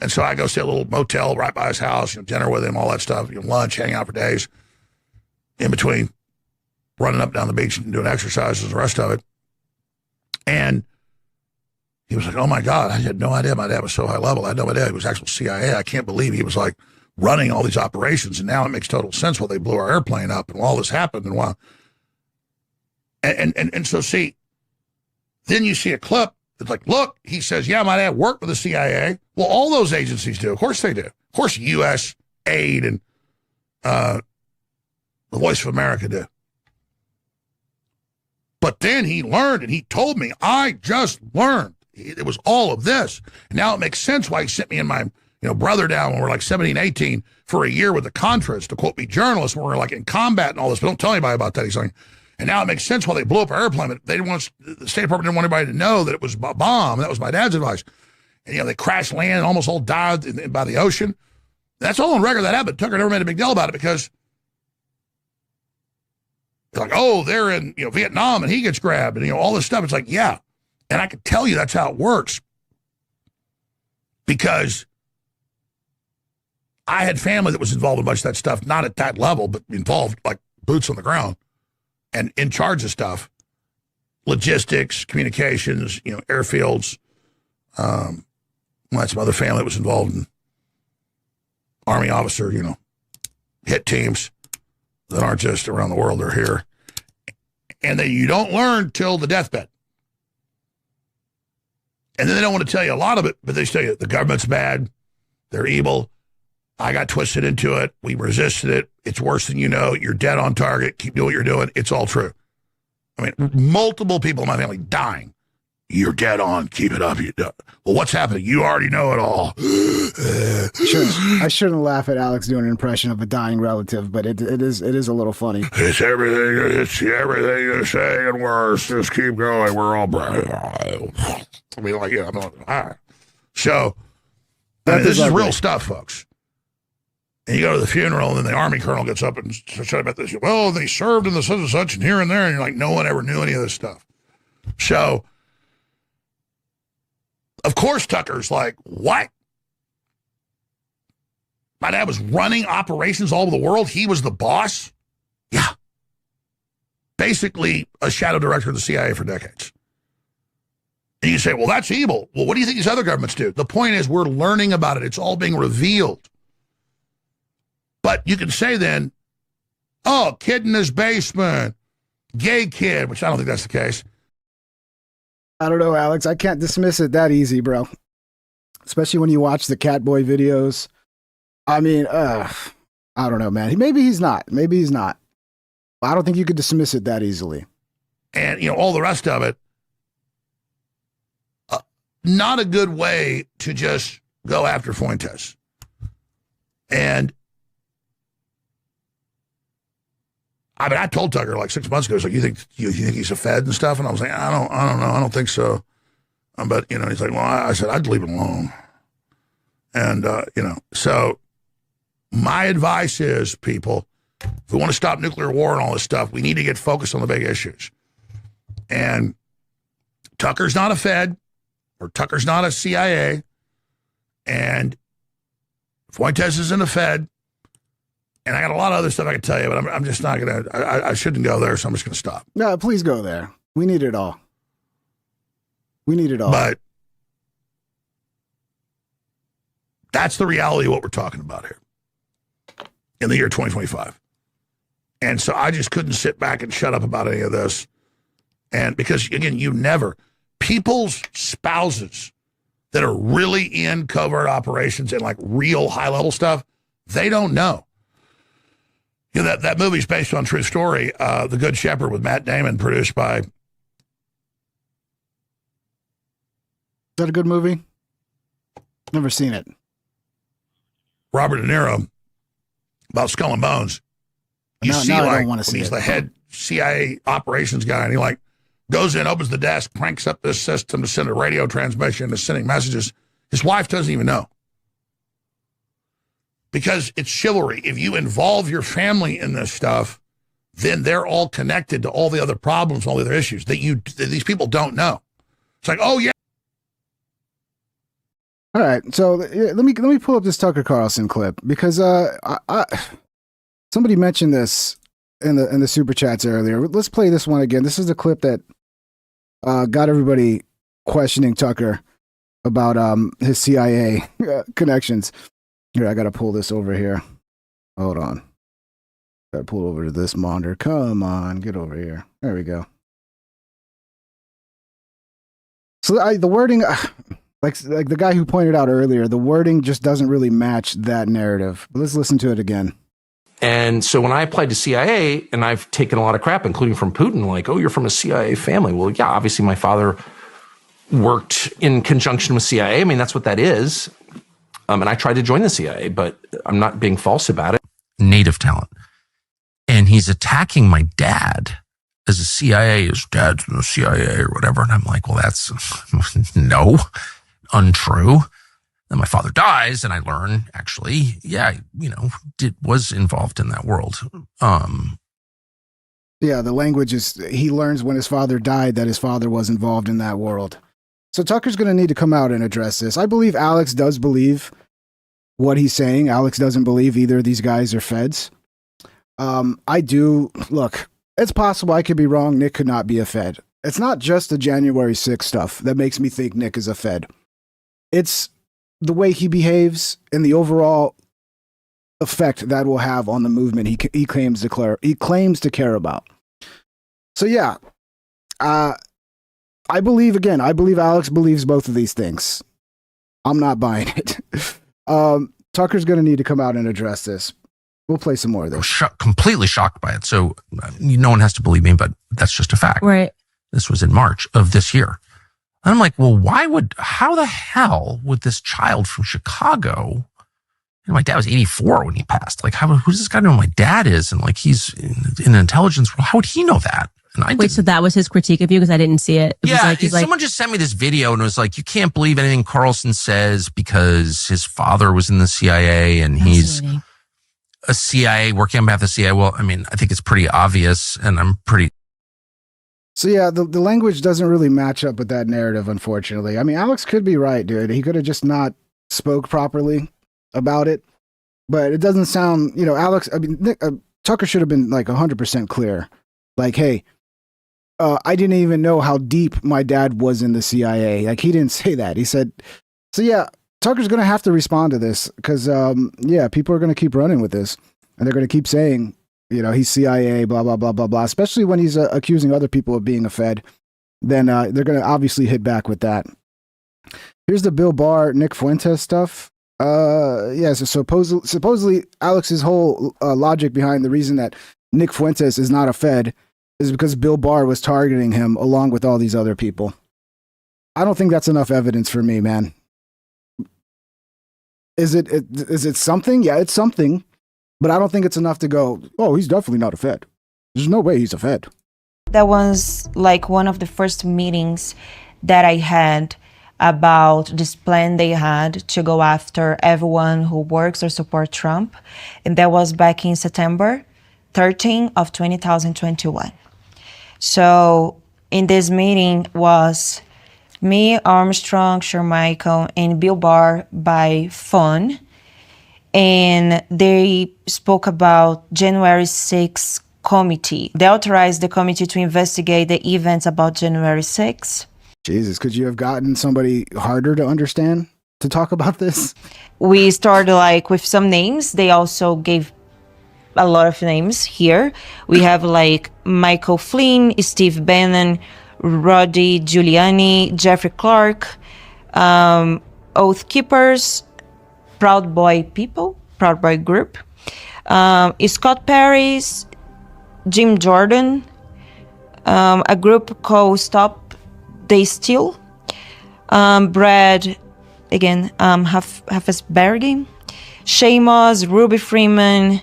And so I go stay at a little motel right by his house, dinner with him, all that stuff, lunch, hang out for days. In between running up down the beach and doing exercises and the rest of it. And he was like, oh my God, I had no idea my dad was so high level. I had no idea he was actual CIA. I can't believe he was like running all these operations. And now it makes total sense why they blew our airplane up and all this happened and why. And so see, then you see a clip. It's like, look, he says, yeah, my dad worked with the CIA. Well, all those agencies do. Of course they do. Of course, U.S. aid and the Voice of America do. But then he learned, and he told me, I just learned. It was all of this. And now it makes sense why he sent me and my brother down when we were like 17, 18 for a year with the Contras to, quote, be journalists when we were like in combat and all this. But don't tell anybody about that. He's like, and now it makes sense why they blew up our airplane. But they didn't want the State Department didn't want anybody to know that it was a bomb. That was my dad's advice. And, they crashed land and almost all died by the ocean. That's all on record that happened. Tucker never made a big deal about it because they're like, oh, they're in Vietnam and he gets grabbed and all this stuff. It's like, yeah. And I could tell you that's how it works because I had family that was involved in a bunch of that stuff, not at that level, but involved like boots on the ground and in charge of stuff, logistics, communications, airfields. I had some other family that was involved in Army officer, hit teams that aren't just around the world, they're here. And then you don't learn till the deathbed. And then they don't want to tell you a lot of it, but they tell you the government's bad, they're evil, I got twisted into it, we resisted it, it's worse than you know, you're dead on target, keep doing what you're doing, it's all true. I mean, multiple people in my family dying. You're dead on, keep it up. Well, what's happening? You already know it all. I shouldn't laugh at Alex doing an impression of a dying relative, but it is a little funny. It's everything you're saying and worse. Just keep going. We're all I mean, like, I'm like, all right. So, this is real stuff, folks. And you go to the funeral, and then the Army colonel gets up and says about this. Well, they served in the such and such, and here and there, and you're like, no one ever knew any of this stuff. So, of course, Tucker's like, what? My dad was running operations all over the world. He was the boss? Yeah. Basically, a shadow director of the CIA for decades. And you say, well, that's evil. Well, what do you think these other governments do? The point is, we're learning about it. It's all being revealed. But you can say then, oh, kid in his basement, gay kid, which I don't think that's the case. I don't know, Alex. I can't dismiss it that easy, bro. Especially when you watch the Catboy videos. I mean, I don't know, man. Maybe he's not. Maybe he's not. I don't think you could dismiss it that easily. And, all the rest of it, not a good way to just go after Fuentes. And I mean, I told Tucker like 6 months ago, he's like, you think he's a Fed and stuff? And I was like, I don't know. I don't think so. But, he's like, well, I said, I'd leave him alone. And, so my advice is, people, if we want to stop nuclear war and all this stuff, we need to get focused on the big issues. And Tucker's not a Fed or Tucker's not a CIA. And Fuentes isn't a Fed. And I got a lot of other stuff I could tell you, but I'm just not going to, I shouldn't go there, so I'm just going to stop. No, please go there. We need it all. We need it all. But that's the reality of what we're talking about here in the year 2025. And so I just couldn't sit back and shut up about any of this. And because, again, people's spouses that are really in covert operations and like real high-level stuff, they don't know. You know, that movie's based on a true story, The Good Shepherd with Matt Damon, produced by... Is that a good movie? Never seen it. Robert De Niro, about Skull and Bones. You see, I like, don't want to see he's it. the head CIA operations guy, and he like goes in, opens the desk, cranks up this system to send a radio transmission to sending messages. His wife doesn't even know. Because it's chivalry. If you involve your family in this stuff, then they're all connected to all the other problems, all the other issues that these people don't know. It's like, oh yeah. All right, so let me pull up this Tucker Carlson clip because somebody mentioned this in the super chats earlier. Let's play this one again. This is the clip that got everybody questioning Tucker about his CIA connections. Here, I got to pull this over here. Hold on. Got to pull over to this monitor. Come on, get over here. There we go. So the wording, like the guy who pointed out earlier, the wording just doesn't really match that narrative. But let's listen to it again. And so when I applied to CIA, and I've taken a lot of crap, including from Putin, like, oh, you're from a CIA family. Well, yeah, obviously my father worked in conjunction with CIA. I mean, that's what that is. And I tried to join the CIA, but I'm not being false about it. Native talent. And he's attacking my dad as a CIA, his dad's in the CIA or whatever. And I'm like, well, that's no, untrue. Then my father dies, and I learn, actually, yeah, was involved in that world. Yeah, the language is, he learns when his father died that his father was involved in that world. So Tucker's going to need to come out and address this. I believe Alex does believe what he's saying. Alex doesn't believe either of these guys are feds. I do. Look, it's possible I could be wrong. Nick could not be a fed. It's not just the January 6th stuff that makes me think Nick is a fed. It's the way he behaves and the overall effect that will have on the movement he claims to care about. So yeah, I believe Alex believes both of these things. I'm not buying it. Tucker's going to need to come out and address this. We'll play some more of this. Completely shocked by it. So no one has to believe me, but that's just a fact. Right. This was in March of this year. And I'm like, well, how the hell would this child from Chicago, and my dad was 84 when he passed. Like, who does this guy know who my dad is? And like, he's in intelligence. How would he know that? And I Wait, so that was his critique of you? Because I didn't see it. Someone just sent me this video and it was like, you can't believe anything Carlson says because his father was in the CIA and he's a CIA working on behalf of the CIA. Well, I mean, I think it's pretty obvious, and I'm pretty. So yeah, the language doesn't really match up with that narrative, unfortunately. I mean, Alex could be right, dude. He could have just not spoke properly about it, but it doesn't sound, Alex, I mean, Tucker should have been like 100% clear. Like, hey, I didn't even know how deep my dad was in the CIA. Like, he didn't say that. He said, so yeah, Tucker's going to have to respond to this because, people are going to keep running with this and they're going to keep saying, he's CIA, blah, blah, blah, blah, blah, especially when he's accusing other people of being a Fed. Then they're going to obviously hit back with that. Here's the Bill Barr, Nick Fuentes stuff. So supposedly Alex's whole logic behind the reason that Nick Fuentes is not a Fed is because Bill Barr was targeting him along with all these other people. I don't think that's enough evidence for me, man. Is it something? Yeah, it's something, but I don't think it's enough to go, oh, he's definitely not a Fed. There's no way he's a Fed. That was like one of the first meetings that I had about this plan they had to go after everyone who works or supports Trump. And that was back in September 13 of 2021. So in this meeting was me, Armstrong, Shermichael, and Bill Barr by phone. and they spoke about January 6th committee. They authorized the committee to investigate the events about January 6th. Jesus, could you have gotten somebody harder to understand to talk about this? We started like with some names. They also gave a lot of names here. We have like Michael Flynn, Steve Bannon, Rudy Giuliani, Jeffrey Clark, Oath Keepers, Proud Boy People, Proud Boy Group, Scott Perry's, Jim Jordan, a group called Stop They Steal, Brad, again, Hafesbergi, Seamus, Ruby Freeman,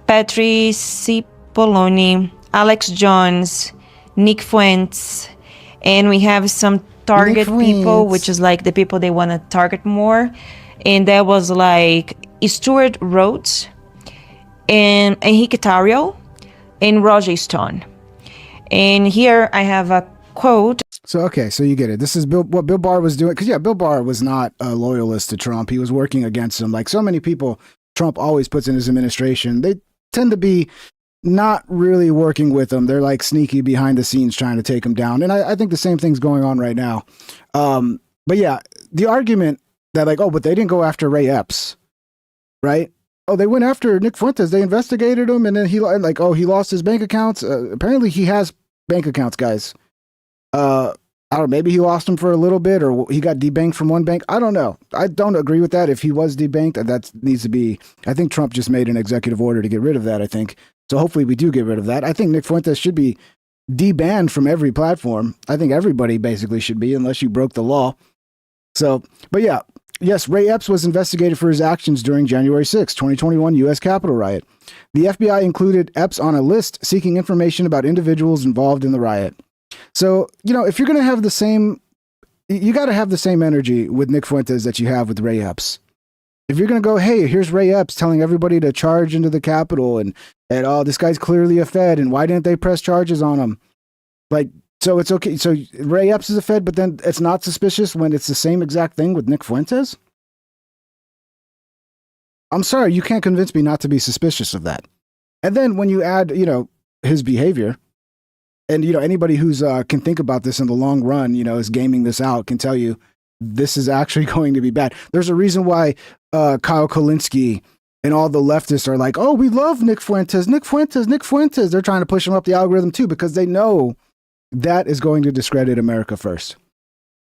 Patrice Cipollone, Alex Jones, Nick Fuentes, and we have some target people, which is like the people they want to target more. And that was like Stuart Rhodes and Enrique Tarrio and Roger Stone. And here I have a quote. So, okay, so you get it. This is what Bill Barr was doing. Because, yeah, Bill Barr was not a loyalist to Trump. He was working against him. Like so many people Trump always puts in his administration, they tend to be not really working with him. They're like sneaky behind the scenes trying to take him down. And I think the same thing's going on right now. But yeah, the argument that like, oh, but they didn't go after Ray Epps, right? Oh, they went after Nick Fuentes. They investigated him, and then he lost his bank accounts. Apparently he has bank accounts, guys. I don't know, maybe he lost them for a little bit, or he got debanked from one bank. I don't know. I don't agree with that. If he was debanked, that needs to be, I think Trump just made an executive order to get rid of that, I think. So hopefully we do get rid of that. I think Nick Fuentes should be debanned from every platform. I think everybody basically should be, unless you broke the law. So, but yeah, yes, Ray Epps was investigated for his actions during January 6, 2021 U.S. Capitol riot. The FBI included Epps on a list seeking information about individuals involved in the riot. So, you know, if you're going to have the same, you got to have the same energy with Nick Fuentes that you have with Ray Epps. If you're going to go, hey, here's Ray Epps telling everybody to charge into the Capitol and oh, this guy's clearly a Fed, and why didn't they press charges on him? Like, so it's okay. So Ray Epps is a Fed, but then it's not suspicious when it's the same exact thing with Nick Fuentes? I'm sorry, you can't convince me not to be suspicious of that. And then when you add, you know, his behavior, and, you know, anybody who's can think about this in the long run, you know, is gaming this out, can tell you this is actually going to be bad. There's a reason why Kyle Kulinski and all the leftists are like, oh, we love Nick Fuentes, Nick Fuentes, Nick Fuentes. They're trying to push him up the algorithm too, because they know that is going to discredit America first.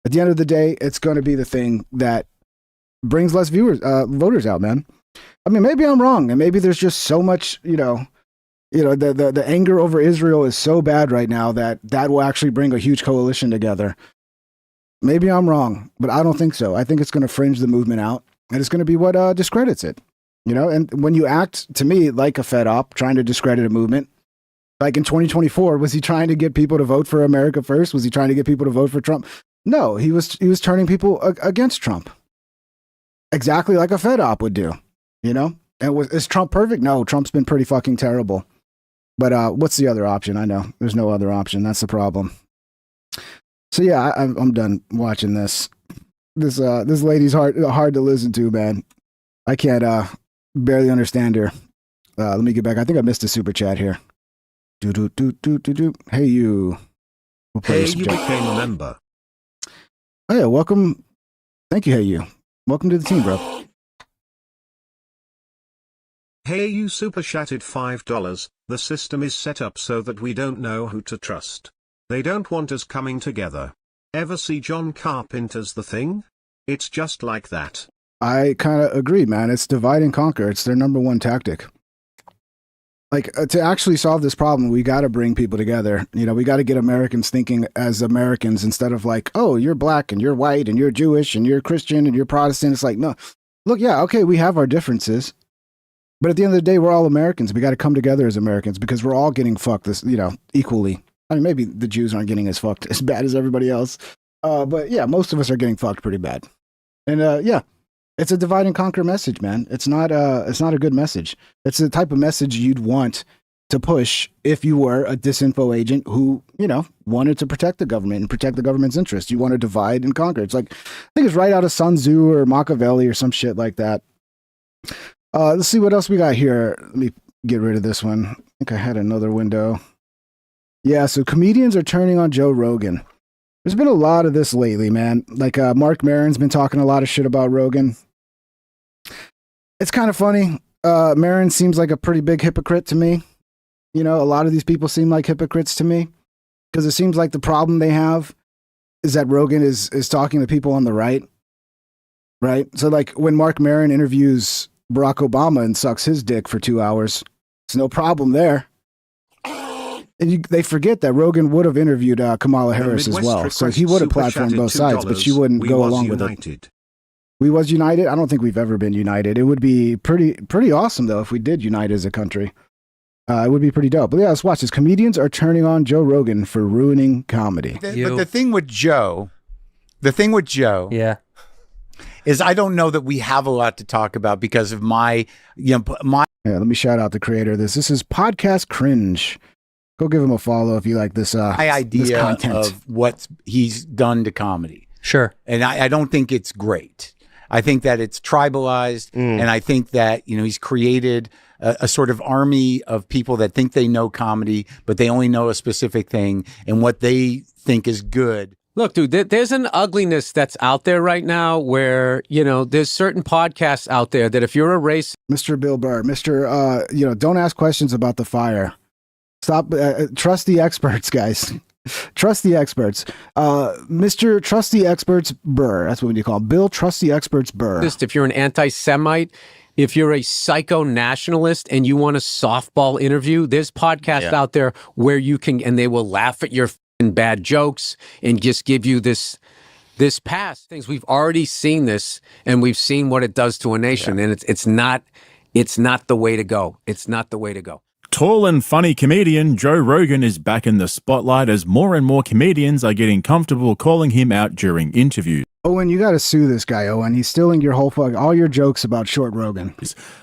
At the end of the day, it's going to be the thing that brings less voters out, man. I mean, maybe I'm wrong, and maybe there's just so much, the anger over Israel is so bad right now that will actually bring a huge coalition together. Maybe I'm wrong, but I don't think so. I think it's going to fringe the movement out, and it's going to be what discredits it. You know, and when you act, to me, like a Fed op, trying to discredit a movement, like in 2024, was he trying to get people to vote for America first? Was he trying to get people to vote for Trump? No, he was turning people against Trump. Exactly like a Fed op would do, you know? And is Trump perfect? No, Trump's been pretty fucking terrible. But what's the other option? I know there's no other option. That's the problem. So yeah, I'm done watching this. This lady's hard to listen to, man. I can't barely understand her. Let me get back. I think I missed a super chat here. Hey you. Hey, you became a member. Oh yeah, welcome. Thank you. Hey you. Welcome to the team, bro. Hey, you super chatted $5. The system is set up so that we don't know who to trust. They don't want us coming together. Ever see John Carpenter's The Thing? It's just like that. I kind of agree, man. It's divide and conquer. It's their number one tactic. Like, to actually solve this problem, we got to bring people together. You know, we got to get Americans thinking as Americans instead of like, oh, you're black and you're white and you're Jewish and you're Christian and you're Protestant. It's like, no, look, yeah, okay, we have our differences. But at the end of the day, we're all Americans. We got to come together as Americans because we're all getting fucked this, equally. I mean, maybe the Jews aren't getting as fucked as bad as everybody else. But yeah, most of us are getting fucked pretty bad. And yeah, it's a divide and conquer message, man. It's not a good message. It's the type of message you'd want to push if you were a disinfo agent who, wanted to protect the government and protect the government's interests. You want to divide and conquer. It's like, I think it's right out of Sun Tzu or Machiavelli or some shit like that. Let's see what else we got here. Let me get rid of this one. I think I had another window. Yeah, so comedians are turning on Joe Rogan. There's been a lot of this lately, man. Like Mark Maron's been talking a lot of shit about Rogan. It's kind of funny. Maron seems like a pretty big hypocrite to me. You know, a lot of these people seem like hypocrites to me because it seems like the problem they have is that Rogan is talking to people on the right. Right? So like when Mark Maron interviews Barack Obama and sucks his dick for 2 hours, it's no problem there. And they forget that Rogan would have interviewed Kamala Harris as well. So he would have platformed both sides, but she wouldn't go along with it. We was united? I don't think we've ever been united. It would be pretty awesome, though, if we did unite as a country. It would be pretty dope. But yeah, let's watch this. Comedians are turning on Joe Rogan for ruining comedy. But the thing with Joe, Yeah. is I don't know that we have a lot to talk about because of my. Yeah, let me shout out the creator of this. This is Podcast Cringe. Go give him a follow if you like this. My idea this content of what he's done to comedy. Sure. And I don't think it's great. I think that it's tribalized, and I think that he's created a sort of army of people that think they know comedy, but they only know a specific thing and what they think is good. Look, dude, there's an ugliness that's out there right now where, there's certain podcasts out there that if you're a racist. Mr. Bill Burr, don't ask questions about the fire. Stop. Trust the experts, guys. Trust the experts. Mr. Trusty Experts Burr. That's what we call him. Bill Trusty Experts Burr. If you're an anti-Semite, if you're a psycho-nationalist and you want a softball interview, there's podcasts out there where you can, and they will laugh at your bad jokes and just give you this pass. Things we've already seen this, and we've seen what it does to a nation, and it's not the way to go. It's not the way to go. Tall and funny comedian Joe Rogan is back in the spotlight as more and more comedians are getting comfortable calling him out during interviews. Owen, you got to sue this guy, Owen. He's stealing your all your jokes about Short Rogan.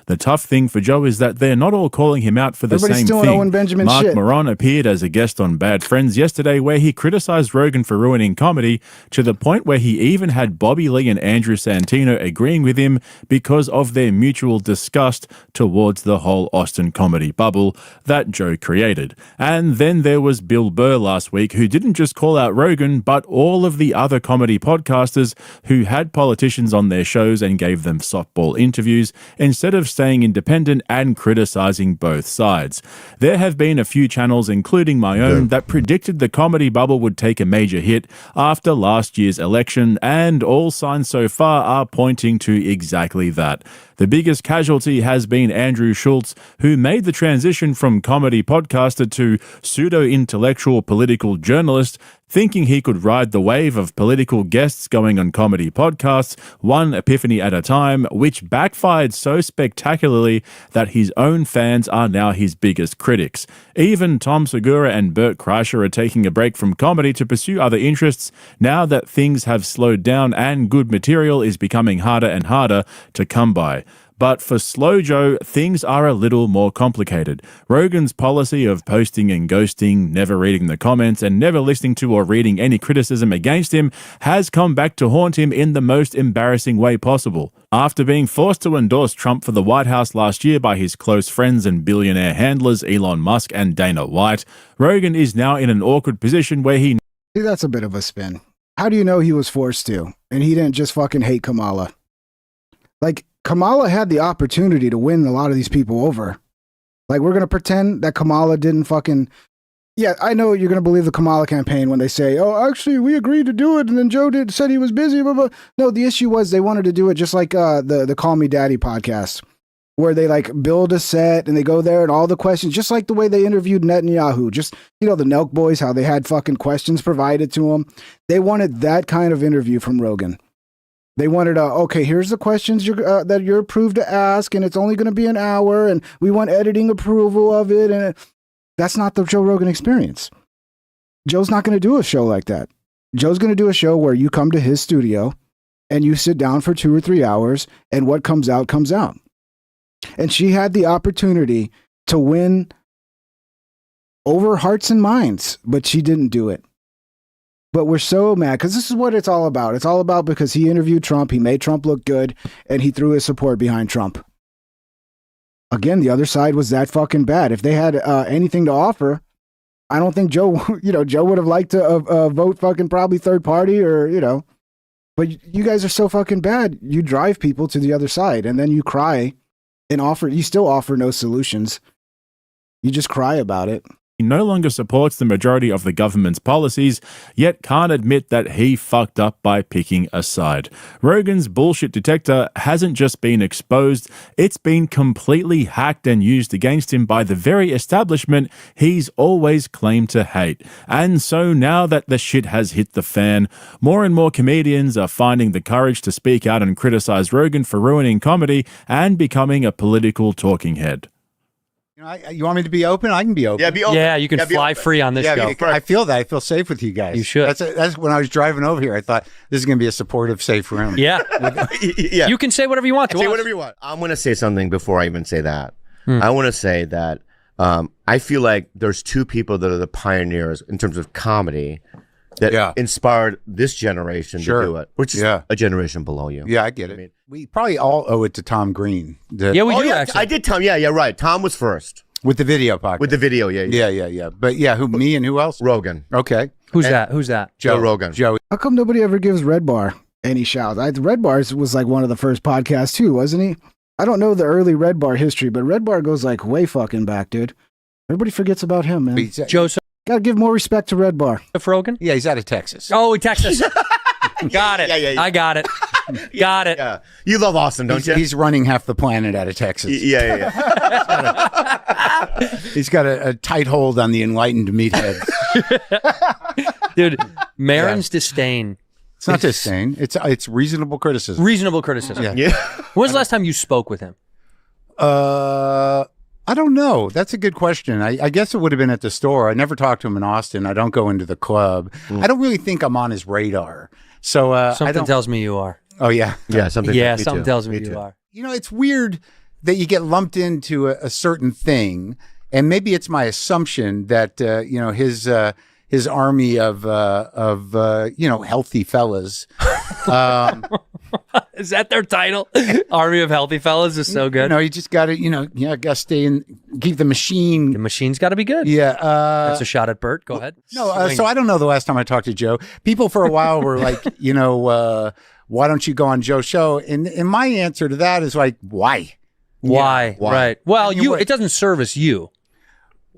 The tough thing for Joe is that they're not all calling him out for the Everybody's same stealing thing. Owen Benjamin Mark shit. Maron appeared as a guest on Bad Friends yesterday where he criticized Rogan for ruining comedy to the point where he even had Bobby Lee and Andrew Santino agreeing with him because of their mutual disgust towards the whole Austin comedy bubble that Joe created. And then there was Bill Burr last week who didn't just call out Rogan but all of the other comedy podcasters who had politicians on their shows and gave them softball interviews instead of staying independent and criticizing both sides. There have been a few channels, including my own, that predicted the comedy bubble would take a major hit after last year's election, and all signs so far are pointing to exactly that. The biggest casualty has been Andrew Schultz, who made the transition from comedy podcaster to pseudo-intellectual political journalist, thinking he could ride the wave of political guests going on comedy podcasts, one epiphany at a time, which backfired so spectacularly that his own fans are now his biggest critics. Even Tom Segura and Bert Kreischer are taking a break from comedy to pursue other interests now that things have slowed down and good material is becoming harder and harder to come by. But for Slow Joe, things are a little more complicated. Rogan's policy of posting and ghosting, never reading the comments, and never listening to or reading any criticism against him has come back to haunt him in the most embarrassing way possible. After being forced to endorse Trump for the White House last year by his close friends and billionaire handlers Elon Musk and Dana White, Rogan is now in an awkward position where he... See, that's a bit of a spin. How do you know he was forced to? And he didn't just fucking hate Kamala. Like, Kamala had the opportunity to win a lot of these people over. Like, we're going to pretend that Kamala didn't fucking... Yeah, I know you're going to believe the Kamala campaign when they say, oh, actually, we agreed to do it, and then Joe said he was busy, blah, blah. No, the issue was they wanted to do it just like the Call Me Daddy podcast, where they, like, build a set, and they go there, and all the questions, just like the way they interviewed Netanyahu, just, the Nelk Boys, how they had fucking questions provided to them. They wanted that kind of interview from Rogan. They wanted, okay, here's the questions that you're approved to ask, and it's only going to be an hour, and we want editing approval of it. And that's not the Joe Rogan experience. Joe's not going to do a show like that. Joe's going to do a show where you come to his studio, and you sit down for 2 or 3 hours, and what comes out, comes out. And she had the opportunity to win over hearts and minds, but she didn't do it. But we're so mad because this is what it's all about. It's all about because he interviewed Trump, he made Trump look good, and he threw his support behind Trump. again, the other side was that fucking bad. If they had anything to offer, I don't think Joe, Joe would have liked to vote fucking probably third party or. But you guys are so fucking bad. You drive people to the other side, and then you cry and you still offer no solutions. You just cry about it. He no longer supports the majority of the government's policies, yet can't admit that he fucked up by picking a side. Rogan's bullshit detector hasn't just been exposed, it's been completely hacked and used against him by the very establishment he's always claimed to hate. And so now that the shit has hit the fan, more and more comedians are finding the courage to speak out and criticize Rogan for ruining comedy and becoming a political talking head. You want me to be open? I can be open. Yeah, be open. Yeah, you can fly free on this show. I feel that. I feel safe with you guys. You should. That's when I was driving over here. I thought this is going to be a supportive, safe room. Yeah. Yeah. You can say whatever you want to Say us. whatever you want. I'm going to say something before I even say that. I want to say that I feel like there's two people that are the pioneers in terms of comedy that inspired this generation to do it, which is a generation below you. Yeah, I get it. I mean, we probably all owe it to Tom Green. Yeah, we do, actually. I did Tom. Yeah, right. Tom was first. With the video podcast. With the video, Yeah. But me and who else? Rogan. Okay. Who's that? Joe Rogan. Joe. How come nobody ever gives Red Bar any shouts? Red Bar was like one of the first podcasts too, wasn't he? I don't know the early Red Bar history, but Red Bar goes like way fucking back, dude. Everybody forgets about him, man. Joseph Gotta give more respect to Red Bar. Rogan? Yeah, he's out of Texas. Oh, Texas. Got it. Yeah. I got it. Got it. Yeah. You love Austin, don't you? He's running half the planet out of Texas. Yeah. He's got a tight hold on the enlightened meatheads. Dude, Marin's disdain. It's not disdain. It's reasonable criticism. Reasonable criticism. Yeah. When was the last time you spoke with him? I don't know. That's a good question. I guess it would have been at the store. I never talked to him in Austin. I don't go into the club. I don't really think I'm on his radar. So something tells me you are. Oh yeah, yeah. Something tells me you are. You know, it's weird that you get lumped into a certain thing, and maybe it's my assumption that his army of healthy fellas. Is that their title? Army of Healthy Fellas is so good. You just got to, got to stay in, keep the machine. The machine's got to be good. Yeah. That's a shot at Bert. Go ahead. No, so I don't know the last time I talked to Joe. People for a while were like, why don't you go on Joe's show? And my answer to that is like, why? Why? Right. Well, it doesn't service you.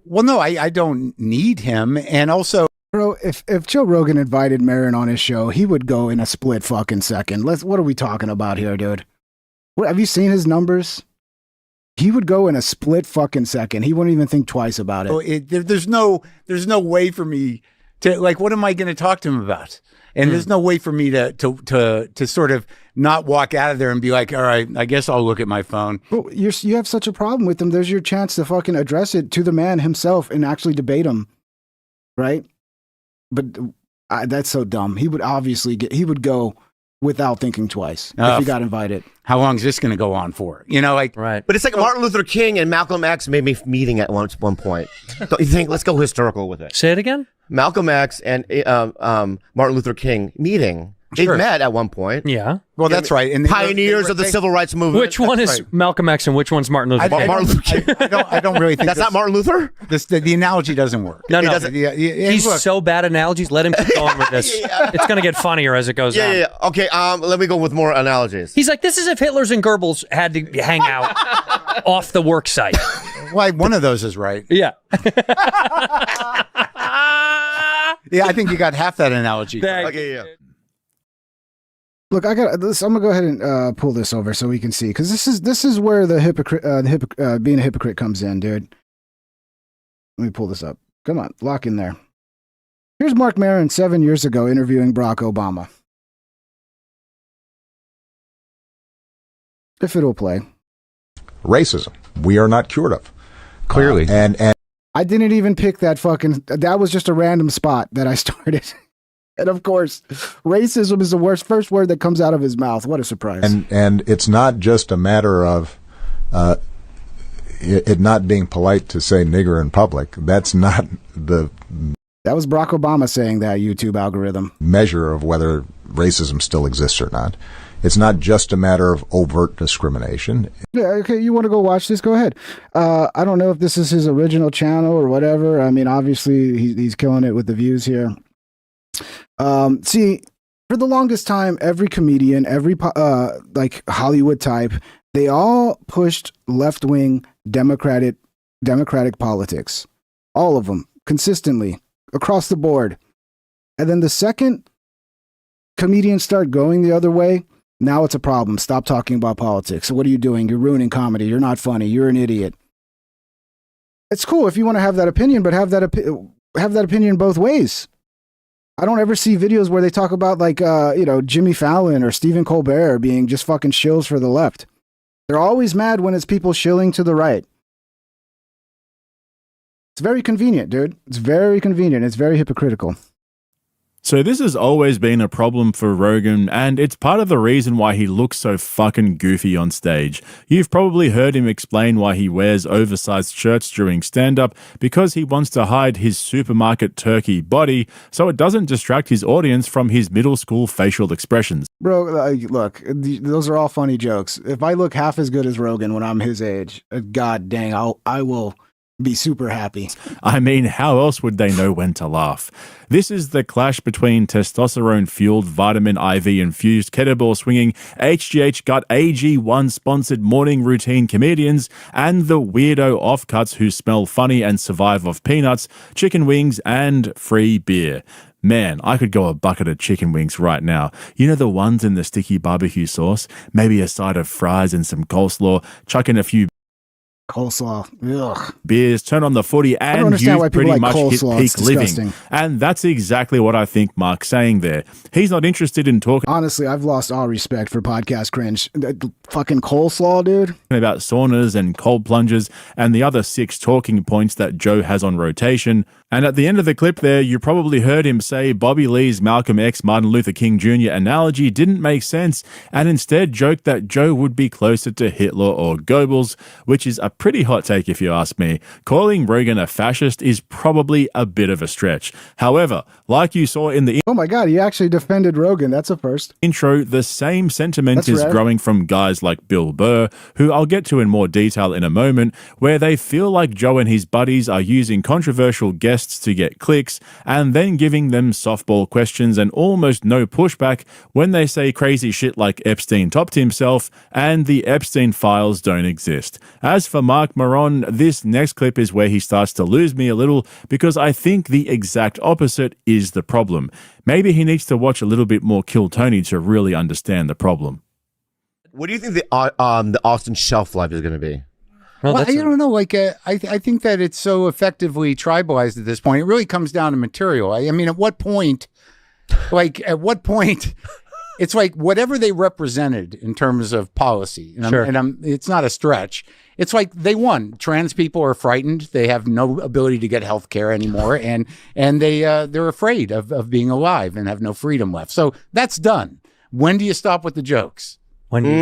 Well, no, I don't need him. And also, bro, if Joe Rogan invited Marin on his show, he would go in a split fucking second. What are we talking about here, dude? Have you seen his numbers? He would go in a split fucking second. He wouldn't even think twice about it. There's no way for me to, like, what am I going to talk to him about? And there's no way for me to sort of not walk out of there and be like, all right, I guess I'll look at my phone. Well, you have such a problem with him. There's your chance to fucking address it to the man himself and actually debate him, right? But that's so dumb. He would obviously he would go without thinking twice if he got invited. How long is this going to go on for? Right. But it's like Martin Luther King and Malcolm X made me meeting at one point. Don't you think? Let's go historical with it. Say it again. Malcolm X and Martin Luther King meeting. They met at one point. Yeah. Well, that's right. And pioneers of the civil rights movement. Which one is Malcolm X and which one's Martin Luther King? Martin Luther King. I don't really think that's not Martin Luther. The analogy doesn't work. No. He's so bad at analogies. Let him keep going with this. It's going to get funnier as it goes on. Yeah. Okay. Let me go with more analogies. He's like, this is if Hitler's and Goebbels had to hang out off the work site. Why, one of those is right. Yeah. Yeah, I think you got half that analogy. Okay. Yeah. Look, I got this. I'm gonna go ahead and pull this over so we can see, because this is where the being a hypocrite comes in, dude. Let me pull this up. Come on, lock in there. Here's Mark Maron 7 years ago interviewing Barack Obama. If it'll play. Racism, we are not cured of. Clearly, and I didn't even pick that fucking. That was just a random spot that I started. And of course, racism is the first word that comes out of his mouth. What a surprise. And it's not just a matter of it not being polite to say nigger in public. That's not the... That was Barack Obama saying that, YouTube algorithm. ...measure of whether racism still exists or not. It's not just a matter of overt discrimination. Yeah, okay, you want to go watch this? Go ahead. I don't know if this is his original channel or whatever. I mean, obviously, he's killing it with the views here. See, for the longest time, every comedian, every like Hollywood type, they all pushed left-wing democratic politics. All of them, consistently, across the board. And then the second comedians start going the other way, now it's a problem. Stop talking about politics. So what are you doing? You're ruining comedy. You're not funny. You're an idiot. It's cool if you want to have that opinion, but have that opinion both ways. I don't ever see videos where they talk about like Jimmy Fallon or Stephen Colbert being just fucking shills for the left. They're always mad when it's people shilling to the right. It's very convenient, dude. It's very convenient. It's very hypocritical. So this has always been a problem for Rogan, and it's part of the reason why he looks so fucking goofy on stage. You've probably heard him explain why he wears oversized shirts during stand-up, because he wants to hide his supermarket turkey body so it doesn't distract his audience from his middle school facial expressions. Bro, look, those are all funny jokes. If I look half as good as Rogan when I'm his age, god dang, I will be super happy. I mean, how else would they know when to laugh? This is the clash between testosterone-fueled, vitamin IV-infused, kettlebell-swinging, HGH Gut AG1 sponsored morning routine comedians and the weirdo offcuts who smell funny and survive off peanuts, chicken wings, and free beer. Man, I could go a bucket of chicken wings right now. You know, the ones in the sticky barbecue sauce? Maybe a side of fries and some coleslaw, chuck in a few coleslaw. Ugh. beers, turn on the footy, and you've pretty much hit peak living. And that's exactly what I think Mark's saying there. He's not interested in talking. Honestly, I've lost all respect for podcast cringe. Fucking coleslaw, dude. About saunas and cold plunges and the other 6 talking points that Joe has on rotation. And at the end of the clip there, you probably heard him say Bobby Lee's Malcolm X Martin Luther King Jr. analogy didn't make sense, and instead joked that Joe would be closer to Hitler or Goebbels, which is a pretty hot take if you ask me. Calling Rogan a fascist is probably a bit of a stretch. However, like you saw in the oh my god, he actually defended Rogan. That's a first. Intro, the same sentiment is growing from guys like Bill Burr, who I'll get to in more detail in a moment, where they feel like Joe and his buddies are using controversial guests to get clicks and then giving them softball questions and almost no pushback when they say crazy shit like Epstein topped himself and the Epstein files don't exist. As for Mark Maron, this next clip is where he starts to lose me a little because I think the exact opposite is the problem. Maybe he needs to watch a little bit more Kill Tony to really understand the problem. What do you think the Austin shelf life is going to be? Well, I don't know. Like, I think that it's so effectively tribalized at this point. It really comes down to material. I mean, at what point, it's like whatever they represented in terms of policy. And it's not a stretch. It's like they won. Trans people are frightened. They have no ability to get health care anymore. And they're afraid of being alive and have no freedom left. So that's done. When do you stop with the jokes? When do you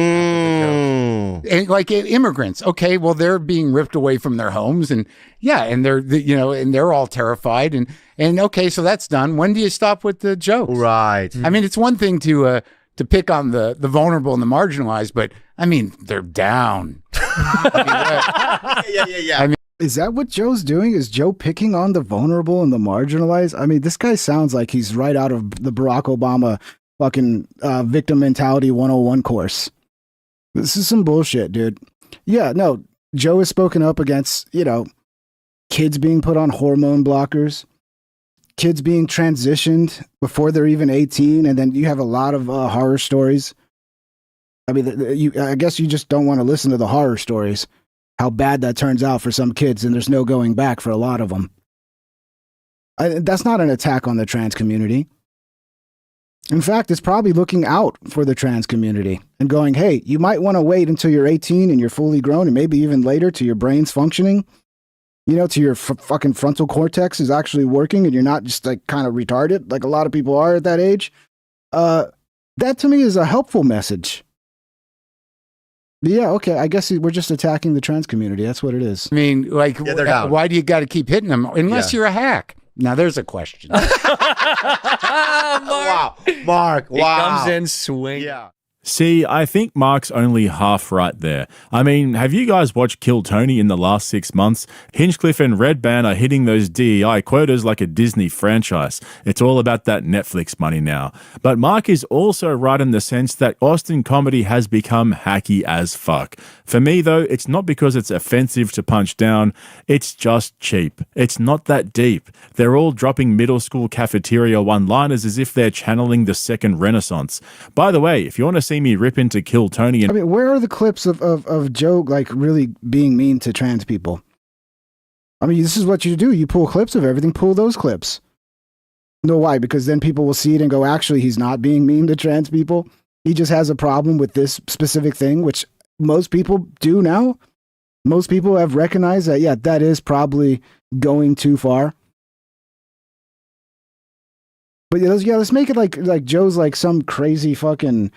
and like immigrants, okay, well, they're being ripped away from their homes, and they're all terrified, and okay, so that's done. When do you stop with the jokes? Right. I mean, it's one thing to pick on the vulnerable and the marginalized, but I mean, they're down. Yeah. I mean, is that what Joe's doing? Is Joe picking on the vulnerable and the marginalized? I mean, this guy sounds like he's right out of the Barack Obama fucking victim mentality 101 course. This is some bullshit, dude. Yeah, no, Joe has spoken up against, kids being put on hormone blockers, kids being transitioned before they're even 18, and then you have a lot of horror stories. I mean, I guess you just don't want to listen to the horror stories, how bad that turns out for some kids, and there's no going back for a lot of them. That's not an attack on the trans community. In fact, it's probably looking out for the trans community and going, hey, you might want to wait until you're 18 and you're fully grown, and maybe even later to your brain's functioning, to your fucking frontal cortex is actually working and you're not just like kind of retarded like a lot of people are at that age. That to me is a helpful message. But yeah, okay, I guess we're just attacking the trans community. That's what it is. I mean, like, why do you got to keep hitting them unless you're a hack? Now, there's a question. Wow. Mark, wow. He comes in swing. Yeah. See, I think Mark's only half right there. I mean, have you guys watched Kill Tony in the last 6 months? Hinchcliffe and Red Band are hitting those DEI quotas like a Disney franchise. It's all about that Netflix money now. But Mark is also right in the sense that Austin comedy has become hacky as fuck. For me, though, it's not because it's offensive to punch down. It's just cheap. It's not that deep. They're all dropping middle school cafeteria one-liners as if they're channeling the second Renaissance. By the way, if you want to see me rip into Kill Tony and... I mean, where are the clips of Joe, like, really being mean to trans people? I mean, this is what you do. You pull clips of everything, pull those clips. No, why? Because then people will see it and go, actually, he's not being mean to trans people. He just has a problem with this specific thing, which most people do now. Most people have recognized that, yeah, that is probably going too far. But yeah, let's make it like Joe's like some crazy fucking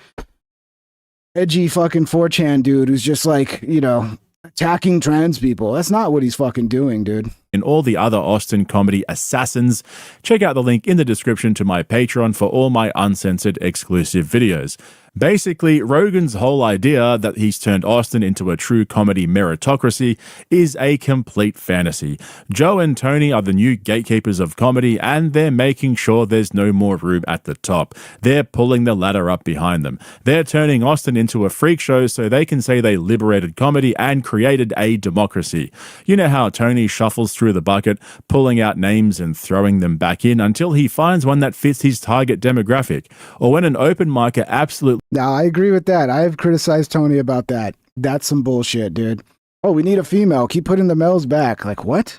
edgy fucking 4chan dude who's just like, you know, attacking trans people. That's not what he's fucking doing, dude. And all the other Austin comedy assassins, check out the link in the description to my Patreon for all my uncensored exclusive videos. Basically, Rogan's whole idea that he's turned Austin into a true comedy meritocracy is a complete fantasy. Joe and Tony are the new gatekeepers of comedy, and they're making sure there's no more room at the top. They're pulling the ladder up behind them. They're turning Austin into a freak show so they can say they liberated comedy and created a democracy. You know how Tony shuffles through the bucket, pulling out names and throwing them back in until he finds one that fits his target demographic. Or when an open micer absolutely... Now, I agree with that. I have criticized Tony about that. That's some bullshit, dude. Oh, we need a female. Keep putting the males back. Like, what?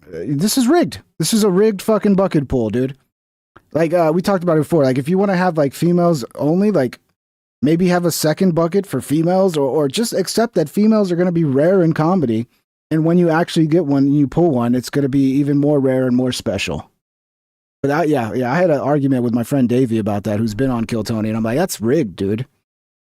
This is rigged. This is a rigged fucking bucket pool, dude. Like, we talked about it before. Like, if you want to have, like, females only, like, maybe have a second bucket for females, or just accept that females are going to be rare in comedy. And when you actually get one and you pull one, it's going to be even more rare and more special. But I had an argument with my friend Davey about that, who's been on Kill Tony, and I'm like, that's rigged, dude.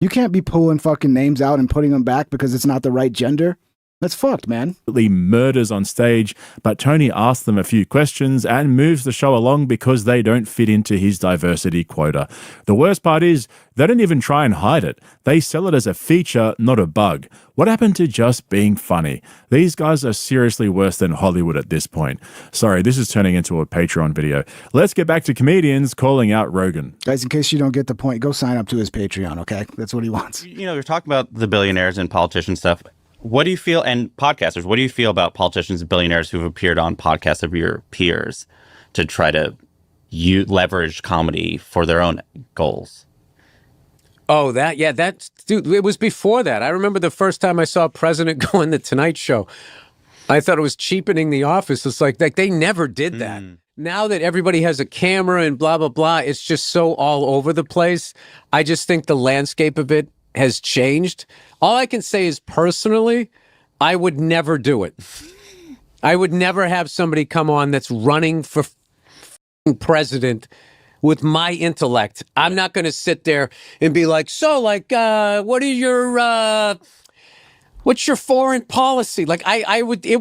You can't be pulling fucking names out and putting them back because it's not the right gender. That's fucked, man. Murders on stage, but Tony asks them a few questions and moves the show along because they don't fit into his diversity quota. The worst part is, they don't even try and hide it. They sell it as a feature, not a bug. What happened to just being funny? These guys are seriously worse than Hollywood at this point. Sorry, this is turning into a Patreon video. Let's get back to comedians calling out Rogan. Guys, in case you don't get the point, go sign up to his Patreon, okay? That's what he wants. You know, you're talking about the billionaires and politician stuff. What do you feel, and podcasters, what do you feel about politicians and billionaires who've appeared on podcasts of your peers to try to leverage comedy for their own goals? Oh, that's, dude, it was before that. I remember the first time I saw a president go on the Tonight Show. I thought it was cheapening The Office. It's like they never did that. Now that everybody has a camera and blah, blah, blah, it's just so all over the place. I just think the landscape of it has changed. All I can say is personally, I would never do it. I would never have somebody come on that's running for president with my intellect. I'm not going to sit there and be like, so, like, what are your, what's your foreign policy? Like, I would be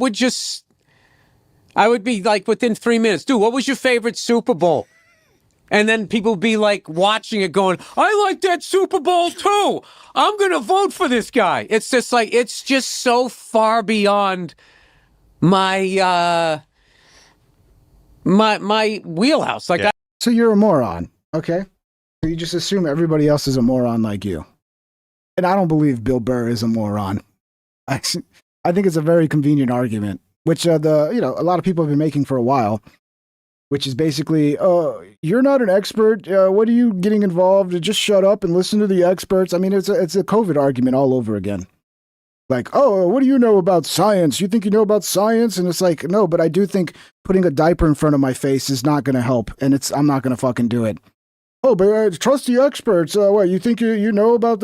like within 3 minutes, dude, what was your favorite Super Bowl? And then people would be like watching it going, I like that Super Bowl too. I'm going to vote for this guy. It's just like, it's just so far beyond my, my wheelhouse. Like, So you're a moron, okay? So you just assume everybody else is a moron like you. And I don't believe Bill Burr is a moron. I think it's a very convenient argument, which a lot of people have been making for a while, which is basically, you're not an expert. What are you getting involved? Just shut up and listen to the experts. I mean, it's a COVID argument all over again. Like, oh, what do you know about science? You think you know about science? And it's like, no, but I do think putting a diaper in front of my face is not going to help. And I'm not going to fucking do it. Oh, but trust the experts. What, you think you know about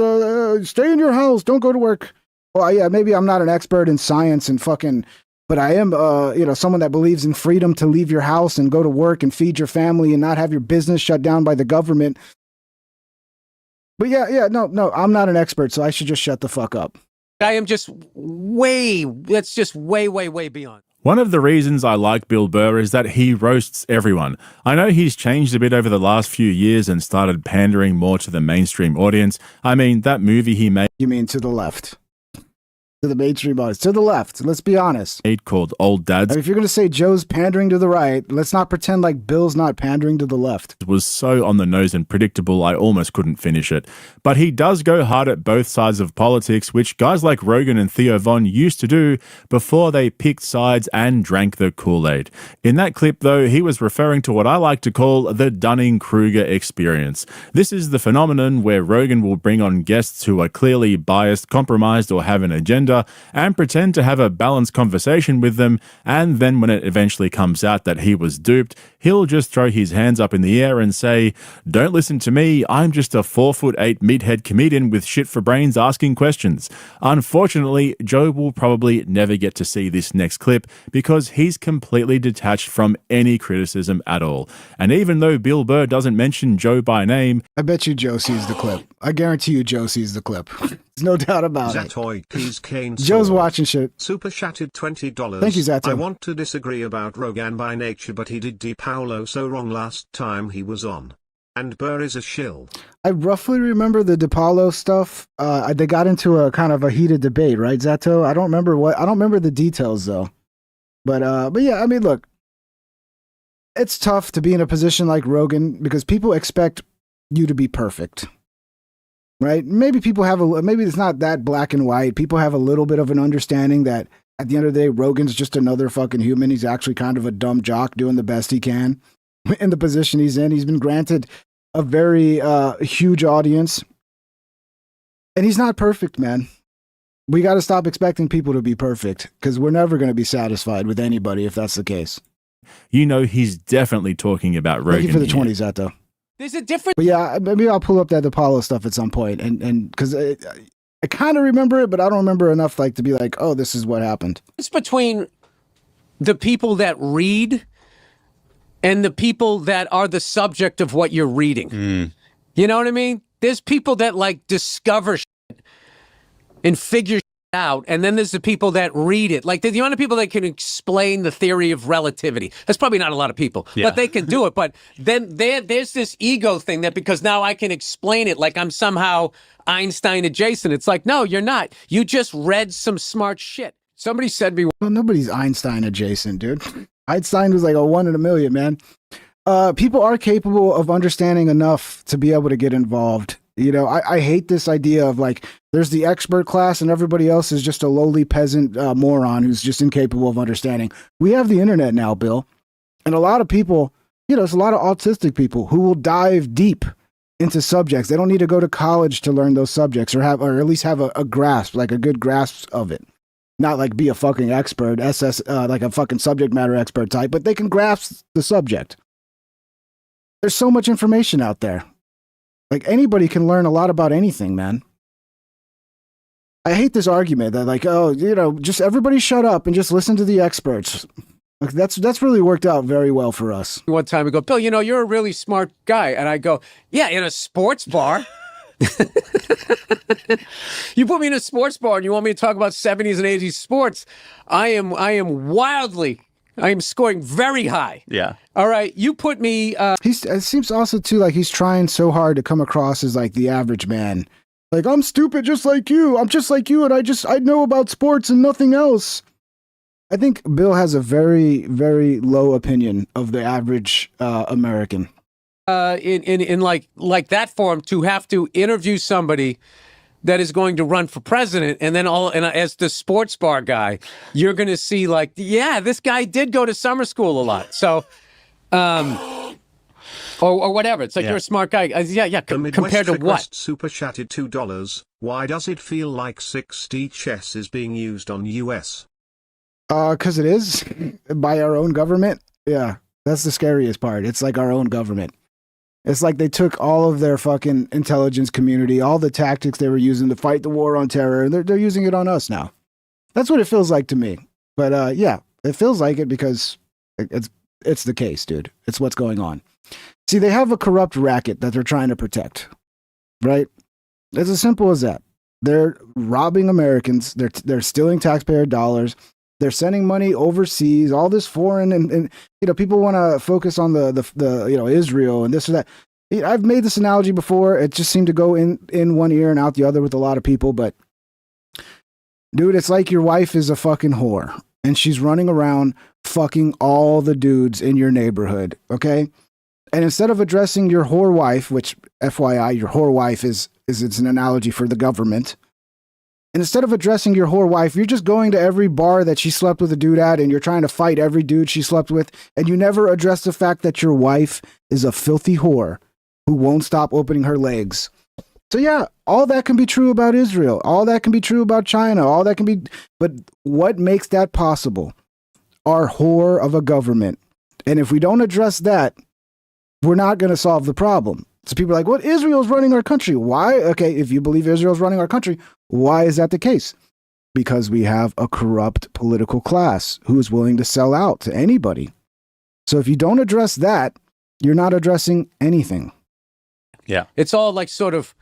stay in your house. Don't go to work. Well, yeah, maybe I'm not an expert in science and fucking, but I am, someone that believes in freedom to leave your house and go to work and feed your family and not have your business shut down by the government. But no, I'm not an expert, so I should just shut the fuck up. I am just way beyond. One of the reasons I like Bill Burr is that he roasts everyone. I know he's changed a bit over the last few years and started pandering more to the mainstream audience. I mean, that movie he made... You mean to the left? To the mainstream audience. To the left, let's be honest. ...called Old Dads. I mean, if you're going to say Joe's pandering to the right, let's not pretend like Bill's not pandering to the left. It was so on the nose and predictable, I almost couldn't finish it. But he does go hard at both sides of politics, which guys like Rogan and Theo Von used to do before they picked sides and drank the Kool-Aid. In that clip, though, he was referring to what I like to call the Dunning-Kruger experience. This is the phenomenon where Rogan will bring on guests who are clearly biased, compromised, or have an agenda, and pretend to have a balanced conversation with them, and then when it eventually comes out that he was duped, he'll just throw his hands up in the air and say, "Don't listen to me, I'm just a 4'8" meathead comedian with shit for brains asking questions." Unfortunately, Joe will probably never get to see this next clip because he's completely detached from any criticism at all. And even though Bill Burr doesn't mention Joe by name... I bet you Joe sees the clip. I guarantee you Joe sees the clip. There's no doubt about it. Zatoy, please, Kane Joe's Sword. watching shit. Super chatted $20. Thank you, Zato. I want to disagree about Rogan by nature, but he did DiPaolo so wrong last time he was on. And Burr is a shill. I roughly remember the DiPaolo stuff. They got into a kind of a heated debate, right, Zato? I don't remember the details though. But yeah, I mean, look, it's tough to be in a position like Rogan because people expect you to be perfect. Right? Maybe maybe it's not that black and white. People have a little bit of an understanding that at the end of the day, Rogan's just another fucking human. He's actually kind of a dumb jock doing the best he can in the position he's in. He's been granted a very huge audience. And he's not perfect, man. We got to stop expecting people to be perfect because we're never going to be satisfied with anybody if that's the case. You know, he's definitely talking about Rogan. Thank you for the here. 20s, Zato. There's a difference. But yeah, maybe I'll pull up that Apollo stuff at some point, and because I kind of remember it, but I don't remember enough like to be like, oh, this is what happened. It's between the people that read and the people that are the subject of what you're reading. You know what I mean? There's people that like discover shit and figure shit out, and then there's the people that read it. Like the amount of people that can explain the theory of relativity. That's probably not a lot of people, but they can do it. But then there's this ego thing that because now I can explain it like I'm somehow Einstein adjacent. It's like, no, you're not. You just read some smart shit. Somebody said me. Well, nobody's Einstein adjacent, dude. Einstein was like a 1 in a million, man. People are capable of understanding enough to be able to get involved. You know, I hate this idea of like, there's the expert class and everybody else is just a lowly peasant moron who's just incapable of understanding. We have the internet now, Bill. And a lot of people, you know, it's a lot of autistic people who will dive deep into subjects. They don't need to go to college to learn those subjects or at least have a grasp, like a good grasp of it. Not like be a fucking expert, like a fucking subject matter expert type, but they can grasp the subject. There's so much information out there. Like anybody can learn a lot about anything, man. I hate this argument that like, oh, you know, just everybody shut up and just listen to the experts. Like that's really worked out very well for us. One time we go, Bill, you know, you're a really smart guy. And I go, yeah, in a sports bar. You put me in a sports bar and you want me to talk about 70s and 80s sports. I am scoring very high. Yeah. All right. You put me. It seems also too like he's trying so hard to come across as like the average man. Like, I'm stupid just like you. I'm just like you, and I know about sports and nothing else. I think Bill has a very, very low opinion of the average American. In like that form, to have to interview somebody that is going to run for president, and then as the sports bar guy, you're going to see like, yeah, this guy did go to summer school a lot. So, or whatever. It's like you're a smart guy. Compared to what? Super chatted $2. Why does it feel like 6D chess is being used on US? Because it is by our own government. Yeah, that's the scariest part. It's like our own government. It's like they took all of their fucking intelligence community, all the tactics they were using to fight the war on terror, and they're using it on us now. That's what it feels like to me. But yeah, it feels like it because it's the case, dude. It's what's going on. See, they have a corrupt racket that they're trying to protect, right? It's as simple as that. They're robbing Americans. They're stealing taxpayer dollars. They're sending money overseas, all this foreign, and people want to focus on the Israel and this or that. I've made this analogy before. It just seemed to go in one ear and out the other with a lot of people. But dude, it's like your wife is a fucking whore and she's running around fucking all the dudes in your neighborhood. Okay. And instead of addressing your whore wife, which FYI, your whore wife is it's an analogy for the government. And instead of addressing your whore wife, you're just going to every bar that she slept with a dude at and you're trying to fight every dude she slept with. And you never address the fact that your wife is a filthy whore who won't stop opening her legs. So yeah, all that can be true about Israel. All that can be true about China. All that can be, but what makes that possible? Our whore of a government. And if we don't address that, we're not going to solve the problem. So people are like, what? Israel's running our country. Why? Okay, if you believe Israel's running our country, why is that the case? Because we have a corrupt political class who is willing to sell out to anybody. So if you don't address that, you're not addressing anything. Yeah. It's all like sort of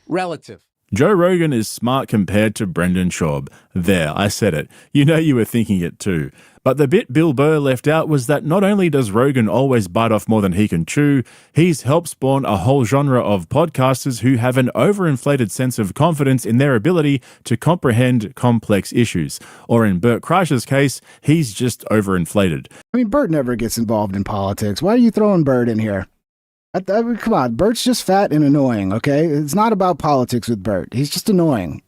relative. Joe Rogan is smart compared to Brendan Schaub. There, I said it. You know you were thinking it too. But the bit Bill Burr left out was that not only does Rogan always bite off more than he can chew, he's helped spawn a whole genre of podcasters who have an overinflated sense of confidence in their ability to comprehend complex issues. Or in Bert Kreischer's case, he's just overinflated. I mean, Bert never gets involved in politics. Why are you throwing Bert in here? I mean, come on, Bert's just fat and annoying, okay? It's not about politics with Bert. He's just annoying.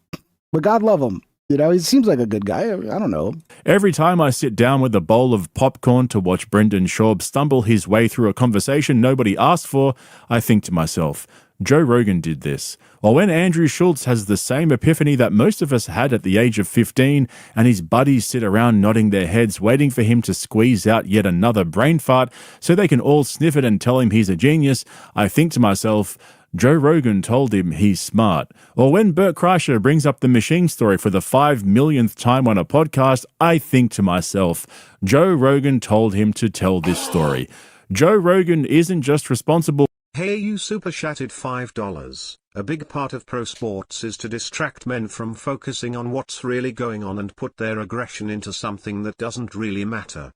But God love him. He seems like a good guy. I don't know. Every time I sit down with a bowl of popcorn to watch Brendan Schaub stumble his way through a conversation nobody asked for, I think to myself, Joe Rogan did this. Or when Andrew Schultz has the same epiphany that most of us had at the age of 15, and his buddies sit around nodding their heads waiting for him to squeeze out yet another brain fart so they can all sniff it and tell him he's a genius, I think to myself, Joe Rogan told him he's smart. Or when Bert Kreischer brings up the machine story for the 5 millionth time on a podcast, I think to myself, Joe Rogan told him to tell this story. Joe Rogan isn't just responsible. Hey, you super chatted $5. A big part of pro sports is to distract men from focusing on what's really going on and put their aggression into something that doesn't really matter.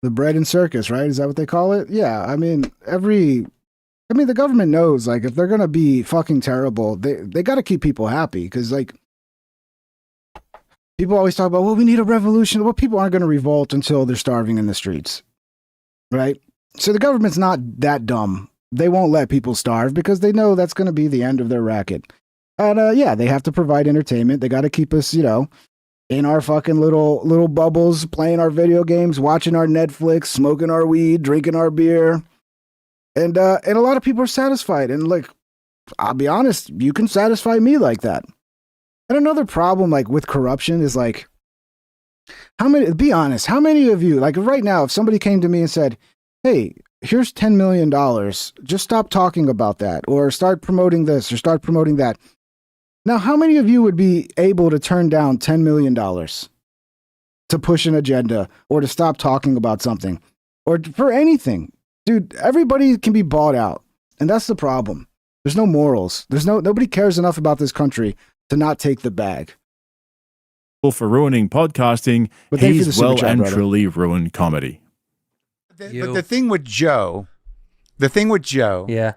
The bread and circus, right? Is that what they call it? Yeah, I mean, the government knows, like, if they're going to be fucking terrible, they got to keep people happy. Because, like, people always talk about, well, we need a revolution. Well, people aren't going to revolt until they're starving in the streets, right? So the government's not that dumb. They won't let people starve because they know that's going to be the end of their racket. And, yeah, they have to provide entertainment. They got to keep us, in our fucking little bubbles, playing our video games, watching our Netflix, smoking our weed, drinking our beer. And a lot of people are satisfied. And, like, I'll be honest, you can satisfy me like that. And another problem, like, with corruption is, like, be honest, how many of you, like, right now, if somebody came to me and said, hey, here's $10 million, just stop talking about that, or start promoting this, or start promoting that. Now, how many of you would be able to turn down $10 million to push an agenda, or to stop talking about something, or for anything? Dude, everybody can be bought out. And that's the problem. There's no morals. Nobody cares enough about this country to not take the bag. For ruining podcasting, But he's well chat, and brother. truly ruined comedy. But the thing with Joe, yeah,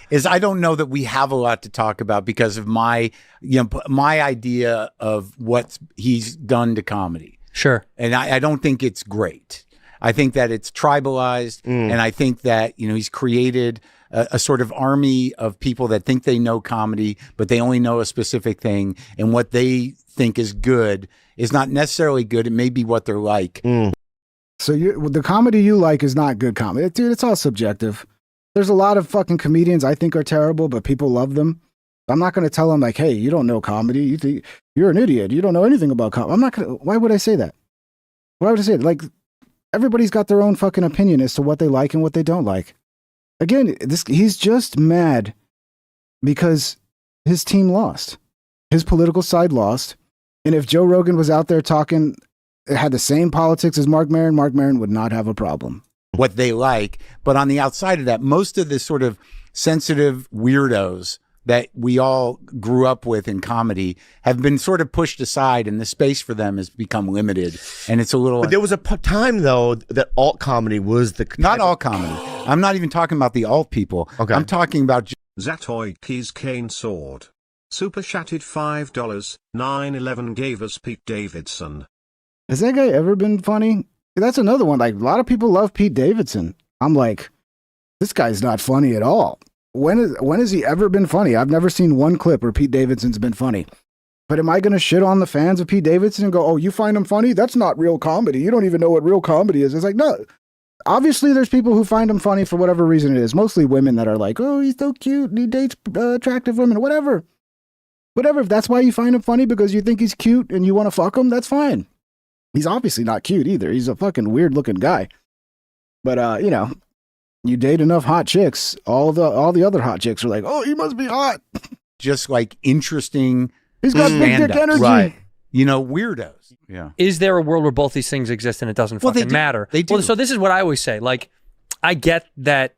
is I don't know that we have a lot to talk about because of my idea of what he's done to comedy. Sure. And I don't think it's great. I think that it's tribalized, and I think that, he's created a sort of army of people that think they know comedy, but they only know a specific thing, and what they think is good is not necessarily good. It may be what they're like. So the comedy you like is not good comedy. Dude, it's all subjective. There's a lot of fucking comedians I think are terrible, but people love them. I'm not going to tell them, like, hey, you don't know comedy. You're an idiot. You don't know anything about comedy. I'm not going to. Why would I say that? Why would I say it? Like, everybody's got their own fucking opinion as to what they like and what they don't like. Again, he's just mad because his team lost. His political side lost. And if Joe Rogan was out there talking, had the same politics as Mark Maron would not have a problem. What they like. But on the outside of that, most of the sort of sensitive weirdos that we all grew up with in comedy have been sort of pushed aside, and the space for them has become limited. And it's a little. But there was a time though that alt comedy was the not all comedy. I'm not even talking about the alt people. Okay. I'm talking about Zatoiki's Cane Sword. Super chatted $5. 9/11 gave us Pete Davidson. Has that guy ever been funny? That's another one. Like, a lot of people love Pete Davidson. I'm like, this guy's not funny at all. When has he ever been funny? I've never seen one clip where Pete Davidson's been funny. But am I going to shit on the fans of Pete Davidson and go, oh, you find him funny? That's not real comedy. You don't even know what real comedy is. It's like, no. Obviously, there's people who find him funny for whatever reason it is. Mostly women that are like, oh, he's so cute and he dates attractive women. Whatever. If that's why you find him funny because you think he's cute and you want to fuck him, that's fine. He's obviously not cute either. He's a fucking weird looking guy. But, you date enough hot chicks, all the other hot chicks are like, oh, he must be hot. just like interesting. He's got big dick energy. Right. Weirdos. Yeah. Is there a world where both these things exist and it doesn't fucking matter? They do. Well, so this is what I always say. Like, I get that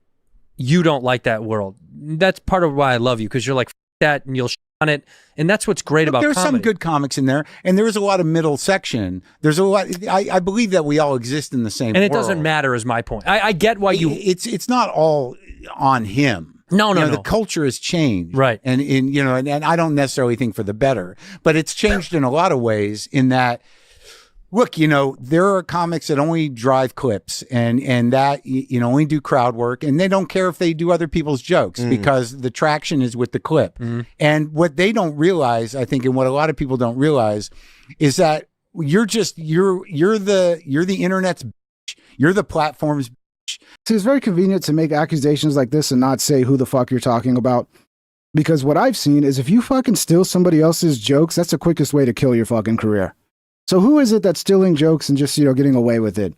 you don't like that world. That's part of why I love you, because you're like, F that, and you'll on it, and that's what's great about there's comedy. some good comics in there, and there's a lot of middle section. There's a lot. I believe that we all exist in the same and it world. doesn't matter is my point. I get why you it's not all on him. No. The culture has changed, right? And and I don't necessarily think for the better, but it's changed in a lot of ways. In that, look, there are comics that only drive clips and that only do crowd work, and they don't care if they do other people's jokes because the traction is with the clip. And what they don't realize, I think, and what a lot of people don't realize, is that you're the internet's bitch. You're the platform's bitch. See, it's very convenient to make accusations like this and not say who the fuck you're talking about. Because what I've seen is if you fucking steal somebody else's jokes, that's the quickest way to kill your fucking career. So who is it that's stealing jokes and just, getting away with it?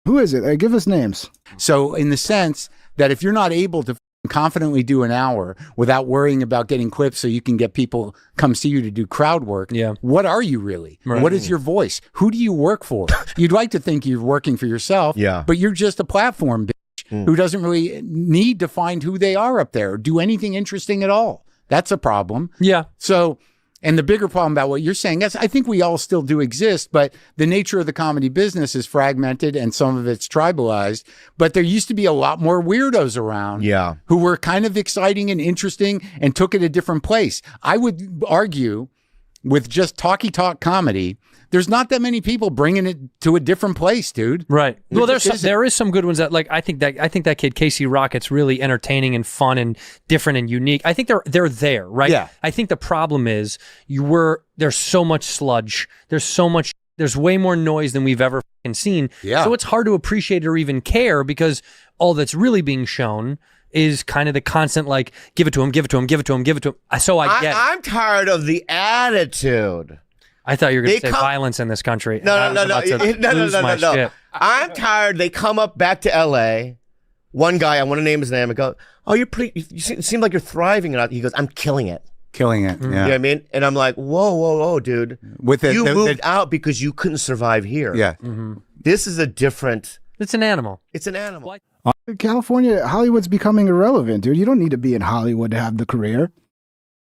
Who is it? Give us names. So in the sense that if you're not able to confidently do an hour without worrying about getting clips so you can get people come see you to do crowd work, what are you really? Right. What is your voice? Who do you work for? You'd like to think you're working for yourself, but you're just a platform bitch who doesn't really need to find who they are up there or do anything interesting at all. That's a problem. Yeah. So... And the bigger problem about what you're saying, I think we all still do exist, but the nature of the comedy business is fragmented and some of it's tribalized. But there used to be a lot more weirdos around who were kind of exciting and interesting and took it a different place. I would argue with just talky talk comedy, there's not that many people bringing it to a different place, dude. Right. Well, there is some good ones that, like, I think that kid Casey Rocket's really entertaining and fun and different and unique. I think they're there, right? Yeah. I think the problem is there's so much sludge. There's way more noise than we've ever fucking seen. Yeah. So it's hard to appreciate or even care because all that's really being shown is kind of the constant, like, give it to him, give it to him, give it to him, give it to him. So I get it. I'm tired of the attitude. I thought you were going to say violence in this country. No. I'm tired. They come up back to L.A. One guy, I want to name his name, and go, oh, you're pretty, you seem like you're thriving. And he goes, I'm killing it. Yeah. You know what I mean? And I'm like, whoa, dude. You moved out because you couldn't survive here. Yeah. This is a different... It's an animal. California, Hollywood's becoming irrelevant, dude. You don't need to be in Hollywood to have the career.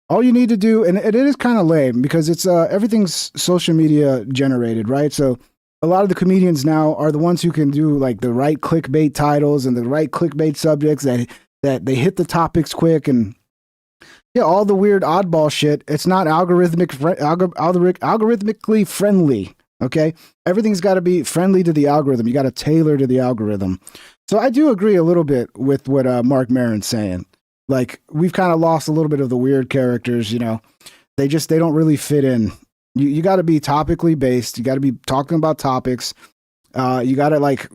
All you need to do, and it is kind of lame because it's everything's social media generated, right? So a lot of the comedians now are the ones who can do like the right clickbait titles and the right clickbait subjects that they hit the topics quick and all the weird oddball shit. It's not algorithmically friendly. Okay, everything's got to be friendly to the algorithm. You got to tailor to the algorithm. So I do agree a little bit with what Mark Maron's saying. Like, we've kind of lost a little bit of the weird characters, they don't really fit in. You got to be topically based. You got to be talking about topics. You got to like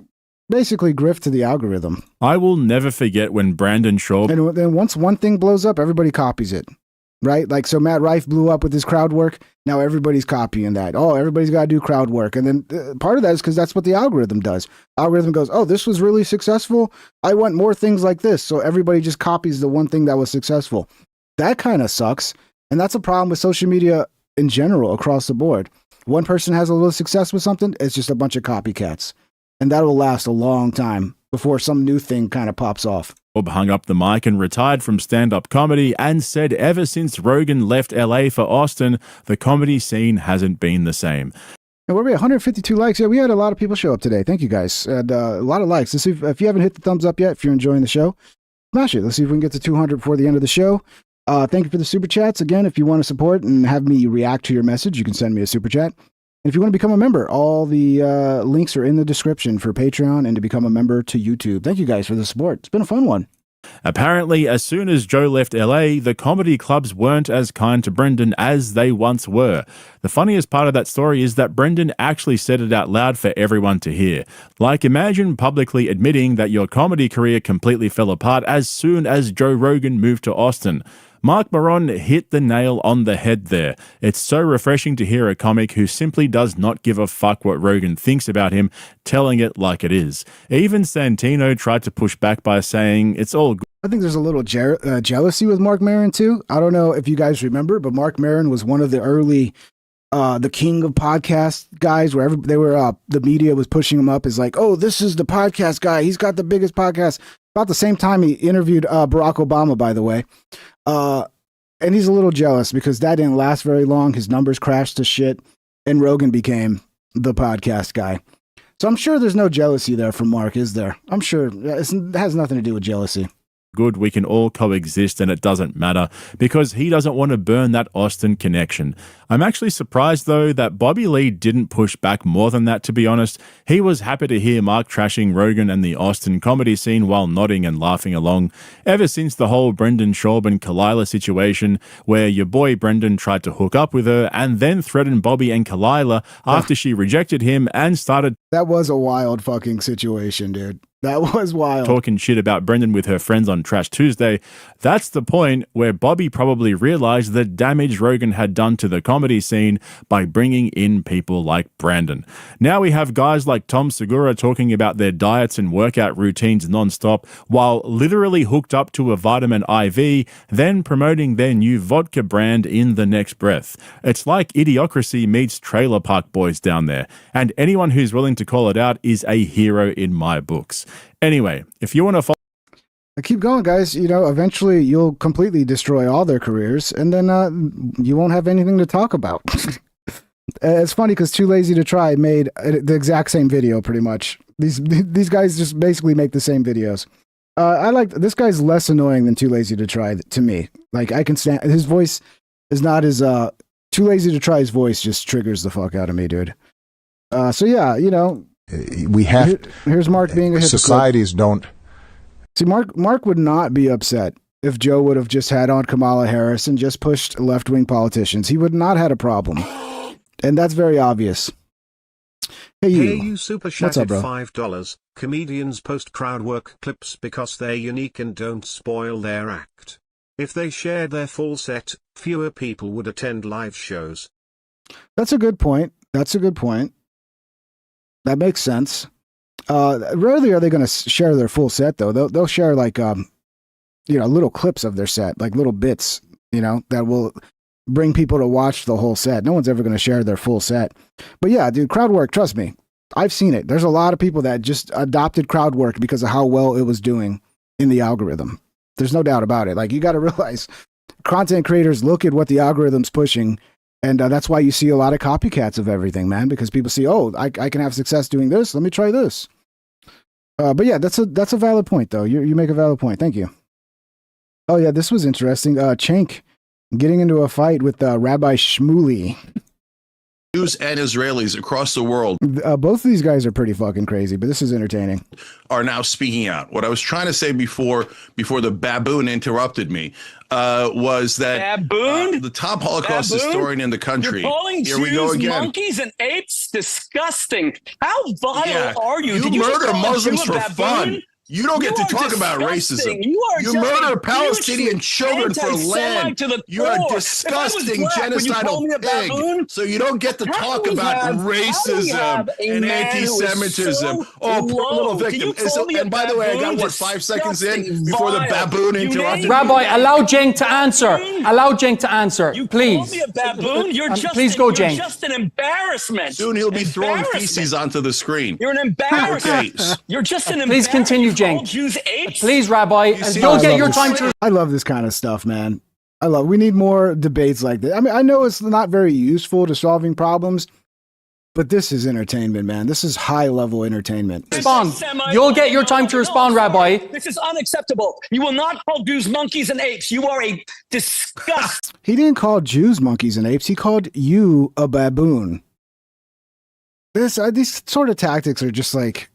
basically grift to the algorithm. I will never forget when Brandon Shaw. And then once one thing blows up, everybody copies it, right? Like, so Matt Rife blew up with his crowd work. Now everybody's copying that. Oh, everybody's got to do crowd work. And then part of that is because that's what the algorithm does. Algorithm goes, oh, this was really successful. I want more things like this. So everybody just copies the one thing that was successful. That kind of sucks. And that's a problem with social media in general across the board. One person has a little success with something, it's just a bunch of copycats. And that will last a long time before some new thing kind of pops off. Bob hung up the mic and retired from stand-up comedy and said ever since Rogan left LA for Austin, the comedy scene hasn't been the same. And we're at 152 likes. Yeah, we had a lot of people show up today. Thank you guys. And a lot of likes. Let's see if you haven't hit the thumbs up yet, if you're enjoying the show, smash it. Let's see if we can get to 200 before the end of the show. Thank you for the super chats. Again, if you want to support and have me react to your message, you can send me a super chat. And if you want to become a member, all the links are in the description for Patreon and to become a member to YouTube. Thank you guys for the support. It's been a fun one. Apparently, as soon as Joe left LA, the comedy clubs weren't as kind to Brendan as they once were. The funniest part of that story is that Brendan actually said it out loud for everyone to hear. Like, imagine publicly admitting that your comedy career completely fell apart as soon as Joe Rogan moved to Austin. Mark Maron hit the nail on the head there. It's so refreshing to hear a comic who simply does not give a fuck what Rogan thinks about him, telling it like it is. Even Santino tried to push back by saying it's all good. I think there's a little jealousy with Mark Maron too. I don't know if you guys remember, but Mark Maron was one of the early the king of podcast guys, where the media was pushing him up as like, oh, this is the podcast guy. He's got the biggest podcast. About the same time he interviewed Barack Obama, by the way. And he's a little jealous because that didn't last very long. His numbers crashed to shit, and Rogan became the podcast guy. So I'm sure there's no jealousy there from Mark, is there? I'm sure it has nothing to do with jealousy. Good, we can all coexist and it doesn't matter because he doesn't want to burn that Austin connection. I'm actually surprised, though, that Bobby Lee didn't push back more than that, to be honest. He was happy to hear Mark trashing Rogan and the Austin comedy scene while nodding and laughing along. Ever since the whole Brendan Schaub and Kalila situation, where your boy Brendan tried to hook up with her and then threatened Bobby and Kalila after she rejected him and started... That was a wild fucking situation, dude. That was wild. Talking shit about Brendan with her friends on Trash Tuesday. That's the point where Bobby probably realized the damage Rogan had done to the comedy scene by bringing in people like Brandon. Now we have guys like Tom Segura talking about their diets and workout routines nonstop while literally hooked up to a vitamin IV, then promoting their new vodka brand in the next breath. It's like Idiocracy meets Trailer Park Boys down there, and anyone who's willing to call it out is a hero in my books. Anyway, if you want to follow... Keep going, guys. You know, eventually you'll completely destroy all their careers, and then you won't have anything to talk about. It's funny because Too Lazy to Try made the exact same video, pretty much. These guys just basically make the same videos. I like this guy's less annoying than Too Lazy to Try to me. Like, I can stand his voice is not as Too Lazy to Try's voice just triggers the fuck out of me, dude. So yeah, you know, we have here's Mark being a hypocrite. Societies don't. See, Mark would not be upset if Joe would have just had on Kamala Harris and just pushed left-wing politicians. He would not have had a problem. And that's very obvious. Hey, you super What's up, chatted bro? $5. Comedians post crowd work clips because they're unique and don't spoil their act. If they shared their full set, fewer people would attend live shows. That's a good point. That makes sense. Rarely are they going to share their full set, though. They'll share like, little clips of their set, like little bits, that will bring people to watch the whole set. No one's ever going to share their full set. But yeah, dude, crowd work, trust me. I've seen it. There's a lot of people that just adopted crowd work because of how well it was doing in the algorithm. There's no doubt about it. Like, you got to realize content creators look at what the algorithm's pushing. And that's why you see a lot of copycats of everything, man, because people see, oh, I can have success doing this. Let me try this. But yeah, that's a valid point, though. You make a valid point. Thank you. Oh, yeah, this was interesting. Cenk getting into a fight with Rabbi Shmuley. Jews and Israelis across the world. Both of these guys are pretty fucking crazy, but this is entertaining. Are now speaking out. What I was trying to say before the baboon interrupted me was that the top Holocaust historian in the country. You're calling Here we Jews go again. monkeys and apes? Disgusting. How vile are you? You Did you murder just call a Muslims Jew a for baboon? fun. You don't get to talk about racism. You murder Palestinian children for land. You are a disgusting genocidal pig. So you don't get to talk about racism and anti-Semitism. Oh, poor little victim. And by the way, I got, 5 seconds in before the baboon interrupted. Rabbi, allow Cenk to answer. Allow Cenk to answer, please. You call me a baboon? You're just an embarrassment. Soon he'll be throwing feces onto the screen. You're an embarrassment. Okay. You're just an Please continue, Cenk. Jews apes? Please, Rabbi, you'll get your time to. I love this kind of stuff, man. We need more debates like this. I mean, I know it's not very useful to solving problems, but this is entertainment, man. This is high level entertainment. Respond. You'll get your time to respond, Rabbi. This is unacceptable. You will not call Jews monkeys and apes. You are a disgust. He didn't call Jews monkeys and apes. He called you a baboon. These sort of tactics are just like,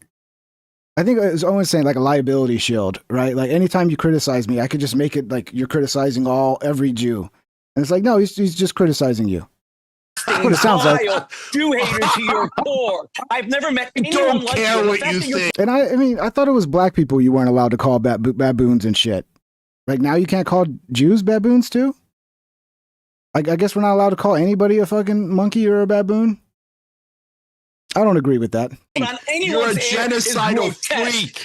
I think it was Owen saying, like a liability shield, right? Like anytime you criticize me, I could just make it like you're criticizing every Jew. And it's like, no, he's just criticizing you. That's what it sounds like. Jew hater to your core. I've never met anyone like you. Don't care what you think. And I mean, I thought it was black people you weren't allowed to call baboons and shit. Like now you can't call Jews baboons too? I guess we're not allowed to call anybody a fucking monkey or a baboon? I don't agree with that. You're a genocidal freak.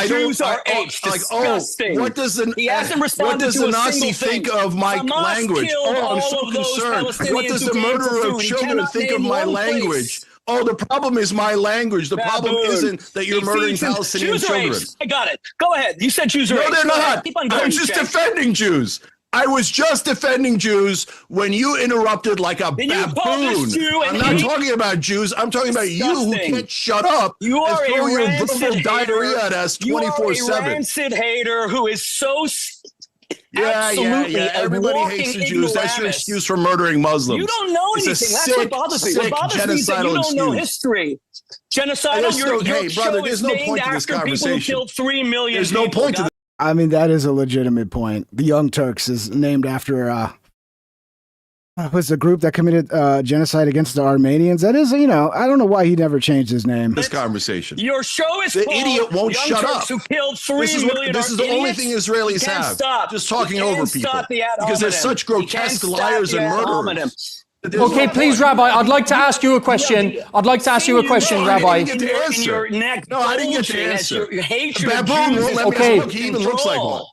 Jews are apes. Disgusting. What does the Nazi think of my language? I'm so concerned. What does the murderer of children think of my language? Oh, the problem is my language. The problem isn't that you're murdering Palestinian children. I got it. Go ahead. You said Jews are apes. No, they're not. Keep on going, I'm just defending Jews. I was just defending Jews when you interrupted like a baboon. I'm not talking about Jews. I'm talking about you who can't shut up. You are and throw a your rancid verbal hater. diarrhea at us 24/7. You are a rancid hater who is so absolutely Everybody hates the Jews. That's your excuse for murdering Muslims. You don't know anything. That's what bothers me. What bothers me is that you don't know history. Genocidal. Your show is named after people who killed 3 million. There's no point to this. I mean, that is a legitimate point. The Young Turks is named after was the group that committed genocide against the Armenians. That is, I don't know why he never changed his name. This conversation. Your show is the called idiot won't Young shut Turks up. Who killed 3 million. This is the only thing Israelis have. Just talking over people because they're such grotesque liars and murderers. Okay, please, Rabbi, I'd like to ask you a question. Rabbi. I didn't get to answer. No, I didn't get to answer. The baboon won't let me look. He even looks like one.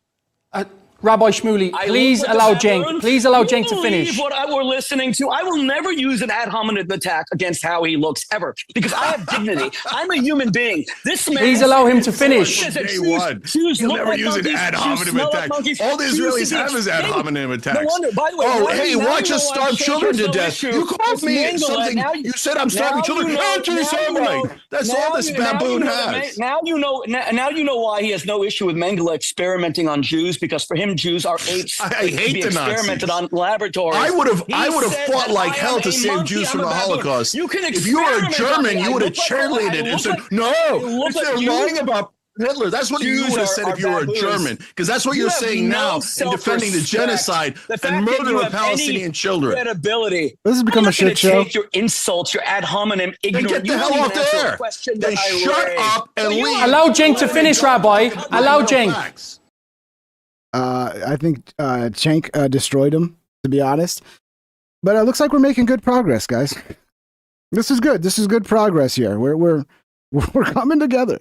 Rabbi Shmuley, please allow Cenk. Please allow Cenk to finish. What we're listening to, I will never use an ad hominem attack against how he looks ever, because I have dignity. I'm a human being. This man. Please allow him to finish. Day one. You'll never use an ad hominem attack. All the Israelis have is ad hominem attacks. No wonder. By the way, watch us starve children to death. You called me something. You said I'm starving children. That's all this baboon has. Now you know why he has no issue with Mengele experimenting on Jews, because for him, Jews are apes. I hate the Nazis. Experimented on laboratories. I would have fought like hell to save Jews from the Holocaust. If you were a German, you would have cheerleaded and said, "No, they're lying about Hitler." That's what you would have said if you were a German, because that's what you're saying now in defending the genocide and murder of Palestinian children. Credibility. This has become a shit show. Take your insults, your ad hominem, ignorant. Then get the hell off there. Then shut up and leave. Allow Cenk to finish, Rabbi. Allow Cenk. I think Cenk destroyed him, to be honest. But it looks like we're making good progress, guys. This is good. This is good progress here. We're coming together.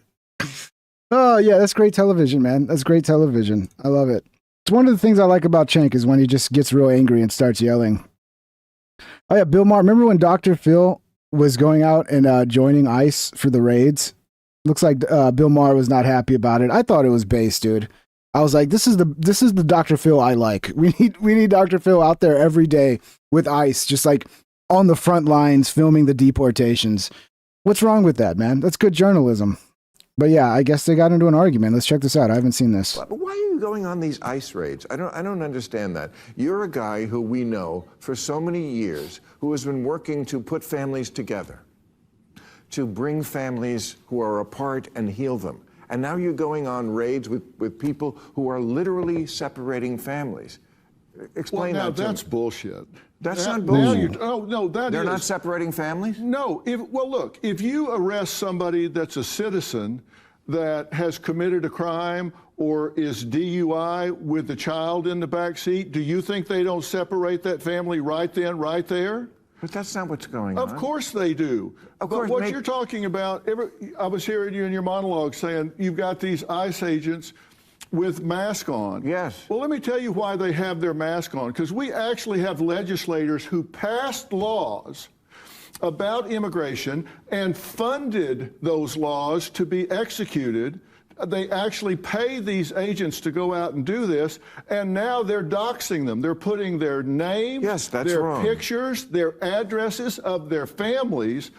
Oh yeah, that's great television, man. That's great television. I love it. It's one of the things I like about Cenk is when he just gets real angry and starts yelling. Oh yeah, Bill Maher. Remember when Dr. Phil was going out and joining ICE for the raids? Looks like Bill Maher was not happy about it. I thought it was base, dude. I was like, this is the Dr. Phil I like. We need Dr. Phil out there every day with ICE, just like on the front lines filming the deportations. What's wrong with that, man? That's good journalism. But yeah, I guess they got into an argument. Let's check this out. I haven't seen this. But why are you going on these ICE raids? I don't understand that. You're a guy who we know for so many years who has been working to put families together, to bring families who are apart and heal them. And now you're going on raids with people who are literally separating families. Explain that to me. That's bullshit. That's not bullshit. They're not separating families? No. Look, if you arrest somebody that's a citizen, that has committed a crime or is DUI with the child in the back seat, do you think they don't separate that family right then, right there? But that's not what's going on. Of course they do. Of but course, what you're talking about, I was hearing you in your monologue saying you've got these ICE agents with mask on. Yes. Well, let me tell you why they have their mask on, because we actually have legislators who passed laws about immigration and funded those laws to be executed. They actually pay these agents to go out and do this, and now they're doxing them. They're putting their name, their wrong. pictures, their addresses of their families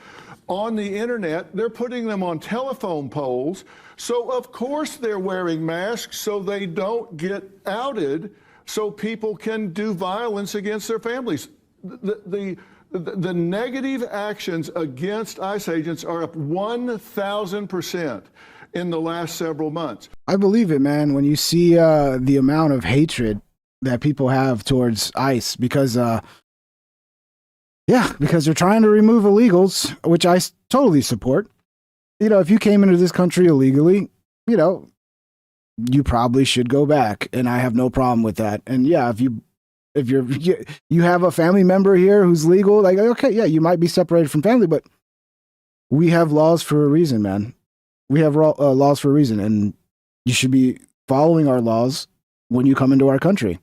on the internet. They're putting them on telephone poles. So of course they're wearing masks so they don't get outed, so people can do violence against their families. The negative actions against ICE agents are up 1,000% in the last several months. I believe it, man, when you see the amount of hatred that people have towards ICE because they're trying to remove illegals, which I totally support. You know, if you came into this country illegally, you know, you probably should go back, and I have no problem with that. And yeah, if you have a family member here who's legal, like, okay, yeah, you might be separated from family, but we have laws for a reason, man. We have laws for a reason, and you should be following our laws when you come into our country.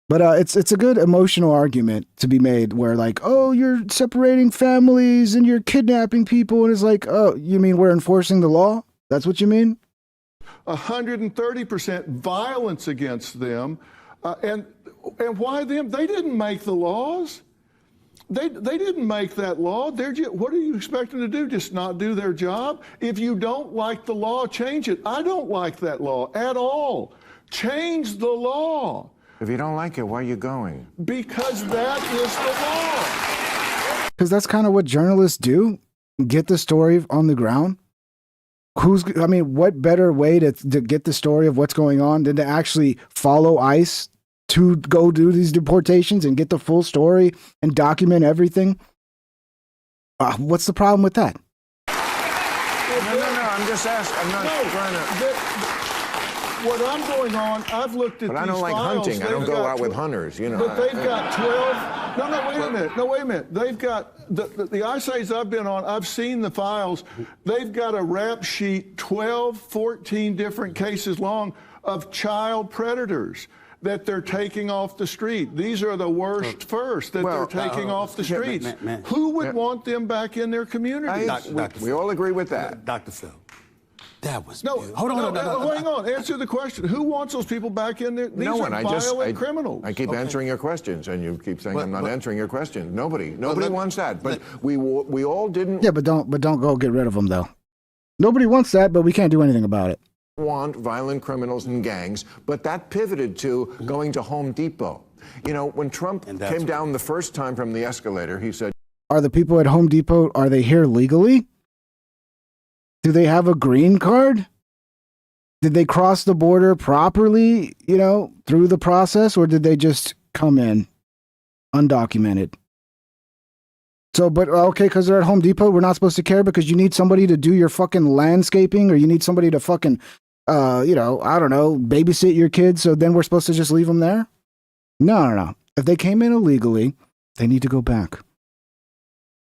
But it's a good emotional argument to be made where, like, oh, you're separating families and you're kidnapping people, and it's like, oh, you mean we're enforcing the law? That's what you mean? 130% violence against them, and why them? They didn't make the laws. They didn't make that law. What are you expecting to do? Just not do their job? If you don't like the law, change it. I don't like that law at all. Change the law. If you don't like it, why are you going? Because that is the law. Because that's kind of what journalists do. Get the story on the ground. What better way to get the story of what's going on than to actually follow ICE to go do these deportations and get the full story and document everything? What's the problem with that? No, I'm just asking. I'm not trying to... What I'm going on, I've looked at these files. But I don't like hunting. I don't go out with hunters, you know. But they've got 12... No, wait a minute. They've got... The ICE raids I've been on, I've seen the files. They've got a rap sheet, 12, 14 different cases long of child predators that they're taking off the street. These are the worst first that they're taking off the streets. Who would want them back in their communities? We all agree with that. Dr. Phil. That was no. Hold on, hang on. Answer the question. Who wants those people back in there? These are violent criminals. I keep answering your questions, and you keep saying I'm not answering your questions. Nobody wants that. But we all didn't. Yeah, but don't go get rid of them though. Nobody wants that, but we can't do anything about it. Want violent criminals and gangs, but that pivoted to going to Home Depot. You know, when Trump came down the first time from the escalator, he said, "Are the people at Home Depot? Are they here legally? Do they have a green card? Did they cross the border properly, you know, through the process, or did they just come in undocumented?" So, but okay, because they're at Home Depot, we're not supposed to care because you need somebody to do your fucking landscaping, or you need somebody to fucking, I don't know, babysit your kids. So then we're supposed to just leave them there? No. If they came in illegally, they need to go back.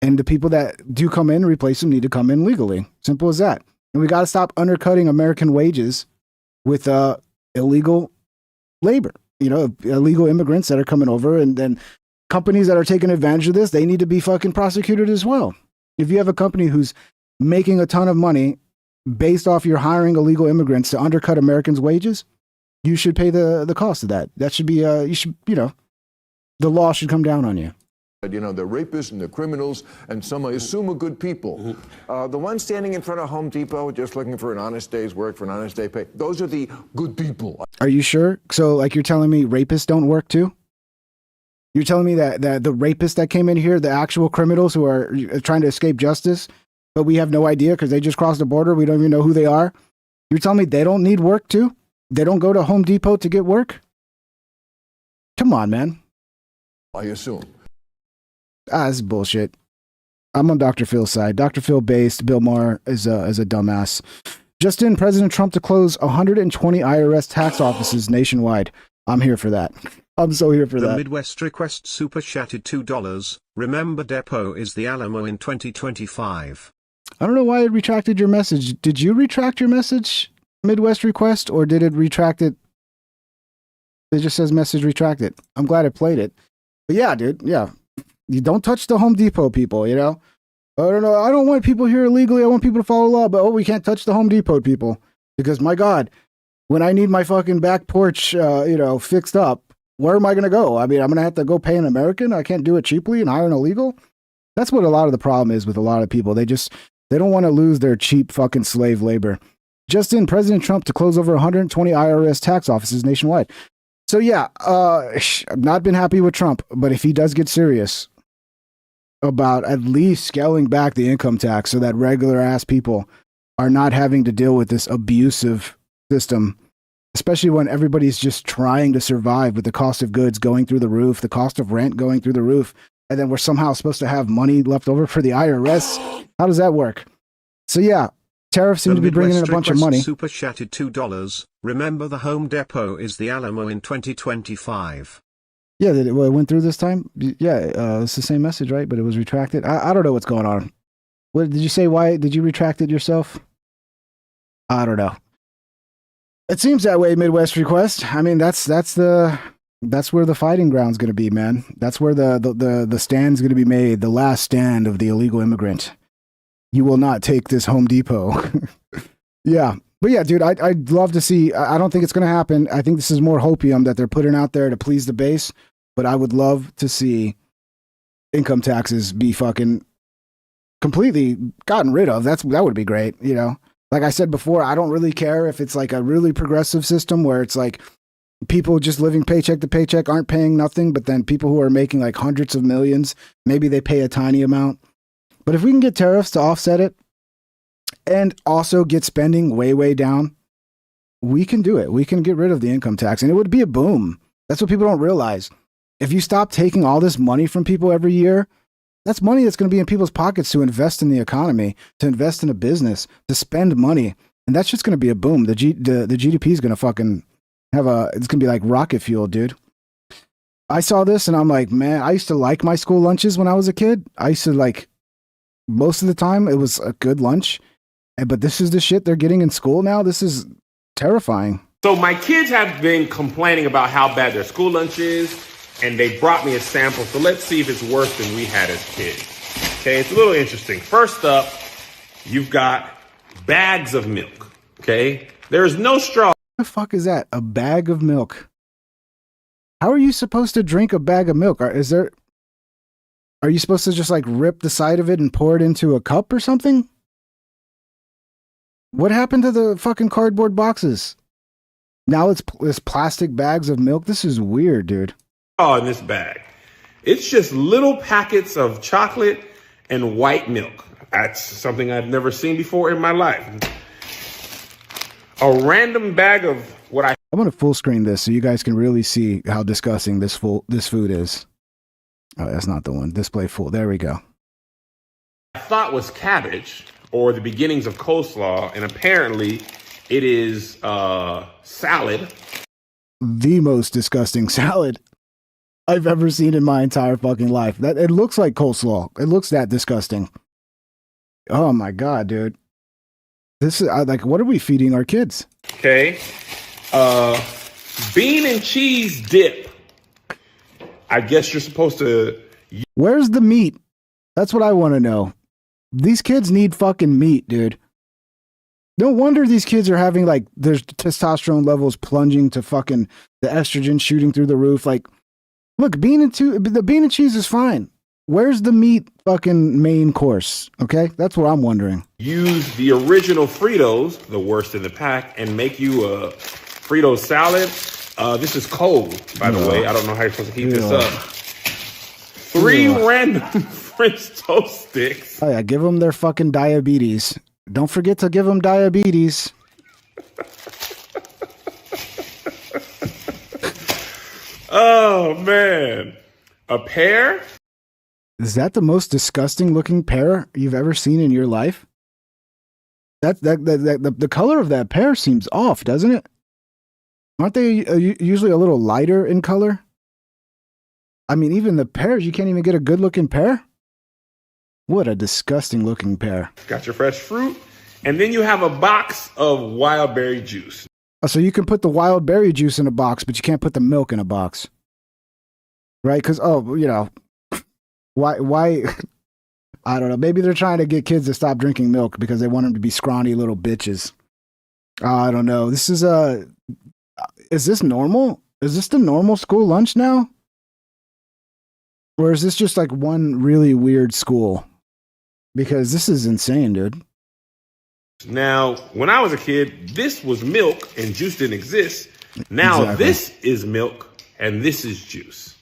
And the people that do come in, replace them, need to come in legally. Simple as that. And we got to stop undercutting American wages with illegal labor, illegal immigrants that are coming over, and then companies that are taking advantage of this, they need to be fucking prosecuted as well. If you have a company who's making a ton of money based off your hiring illegal immigrants to undercut Americans' wages, you should pay the cost of that. That should be, the law should come down on you. The rapists and the criminals, and some I assume are good people. The ones standing in front of Home Depot just looking for an honest day's work, for an honest day pay, those are the good people. Are you sure? So, like, you're telling me rapists don't work too? You're telling me that the rapists that came in here, the actual criminals who are trying to escape justice, but we have no idea because they just crossed the border, we don't even know who they are? You're telling me they don't need work too? They don't go to Home Depot to get work? Come on, man. I assume. That's bullshit. I'm on Dr. Phil's side. Dr. Phil based. Bill Maher is a dumbass. Just in, President Trump to close 120 IRS tax offices nationwide. I'm here for that. I'm so here for The that. Midwest request super chatted $2. Remember Depot is the Alamo in 2025. I don't know why it retracted your message. Did you retract your message, Midwest request, or did it retract it? It just says message retracted. I'm glad it played it. But yeah, dude, yeah. You don't touch the Home Depot people, you know? I don't know. I don't want people here illegally. I want people to follow law, but we can't touch the Home Depot people. Because my God, when I need my fucking back porch, fixed up, where am I going to go? I mean, I'm going to have to go pay an American. I can't do it cheaply and hire an illegal. That's what a lot of the problem is with a lot of people. They don't want to lose their cheap fucking slave labor. Just in, President Trump to close over 120 IRS tax offices nationwide. So yeah, I've not been happy with Trump, but if he does get serious about at least scaling back the income tax so that regular ass people are not having to deal with this abusive system, especially when everybody's just trying to survive with the cost of goods going through the roof, the cost of rent going through the roof, and then we're somehow supposed to have money left over for the IRS. How does that work? So yeah, tariffs seem to be bringing in a bunch of money. Super chatted $2. Remember the Home Depot is the Alamo in 2025. Yeah, it went through this time. Yeah, it's the same message, right? But it was retracted. I don't know what's going on. What did you say? Why did you retract it yourself? I don't know. It seems that way, Midwest request. I mean, that's where the fighting ground's going to be, man. That's where the stand's going to be made. The last stand of the illegal immigrant. You will not take this Home Depot. Yeah. But yeah, dude, I'd love to see. I don't think it's going to happen. I think this is more hopium that they're putting out there to please the base. But I would love to see income taxes be fucking completely gotten rid of. That would be great. You know, like I said before, I don't really care if it's like a really progressive system where it's like people just living paycheck to paycheck aren't paying nothing. But then people who are making like hundreds of millions, maybe they pay a tiny amount. But if we can get tariffs to offset it and also get spending way, way down, we can do it. We can get rid of the income tax and it would be a boom. That's what people don't realize. If you stop taking all this money from people every year, that's money that's going to be in people's pockets to invest in the economy, to invest in a business, to spend money. And that's just going to be a boom. The GDP is going to fucking it's going to be like rocket fuel, dude. I saw this and I'm like, man, I used to like my school lunches when I was a kid. I used to like, most of the time it was a good lunch. But this is the shit they're getting in school now. This is terrifying. So my kids have been complaining about how bad their school lunch is, and they brought me a sample. So let's see if it's worse than we had as kids. Okay, it's a little interesting. First up, you've got bags of milk. Okay, there's no straw. What the fuck is that? A bag of milk? How are you supposed to drink a bag of milk? Are you supposed to just like rip the side of it and pour it into a cup or something? What happened to the fucking cardboard boxes? Now it's plastic bags of milk. This is weird, dude. Oh, in this bag. It's just little packets of chocolate and white milk. That's something I've never seen before in my life. A random bag of what I'm going to full screen this so you guys can really see how disgusting this food is. Oh, that's not the one. Display full. There we go. I thought was cabbage or the beginnings of coleslaw, and apparently it is salad. The most disgusting salad I've ever seen in my entire fucking life. That it looks like coleslaw. It looks that disgusting. Oh my God, dude. This is like, what are we feeding our kids? Okay. Bean and cheese dip. I guess you're supposed to. Where's the meat? That's what I want to know. These kids need fucking meat, dude. No wonder these kids are having like their testosterone levels plunging to fucking the estrogen shooting through the roof. Like, look, the bean and cheese is fine. Where's the meat fucking main course? Okay, that's what I'm wondering. Use the original Fritos, the worst in the pack, and make you a Frito salad. This is cold, by the way. I don't know how you're supposed to heat this up. 3 random French toast sticks. Oh yeah, give them their fucking diabetes. Don't forget to give them diabetes. Oh man, a pear? Is that the most disgusting looking pear you've ever seen in your life? The color of that pear seems off, doesn't it? Aren't they usually a little lighter in color? I mean, even the pears, you can't even get a good looking pear. What a disgusting looking pear. Got your fresh fruit. And then you have a box of wild berry juice. Oh, so you can put the wild berry juice in a box, but you can't put the milk in a box. Right? Because, why? I don't know. Maybe they're trying to get kids to stop drinking milk because they want them to be scrawny little bitches. I don't know. This is this normal? Is this the normal school lunch now? Or is this just like one really weird school? Because this is insane, dude. Now, when I was a kid, this was milk and juice didn't exist. Now Exactly. This is milk and this is juice.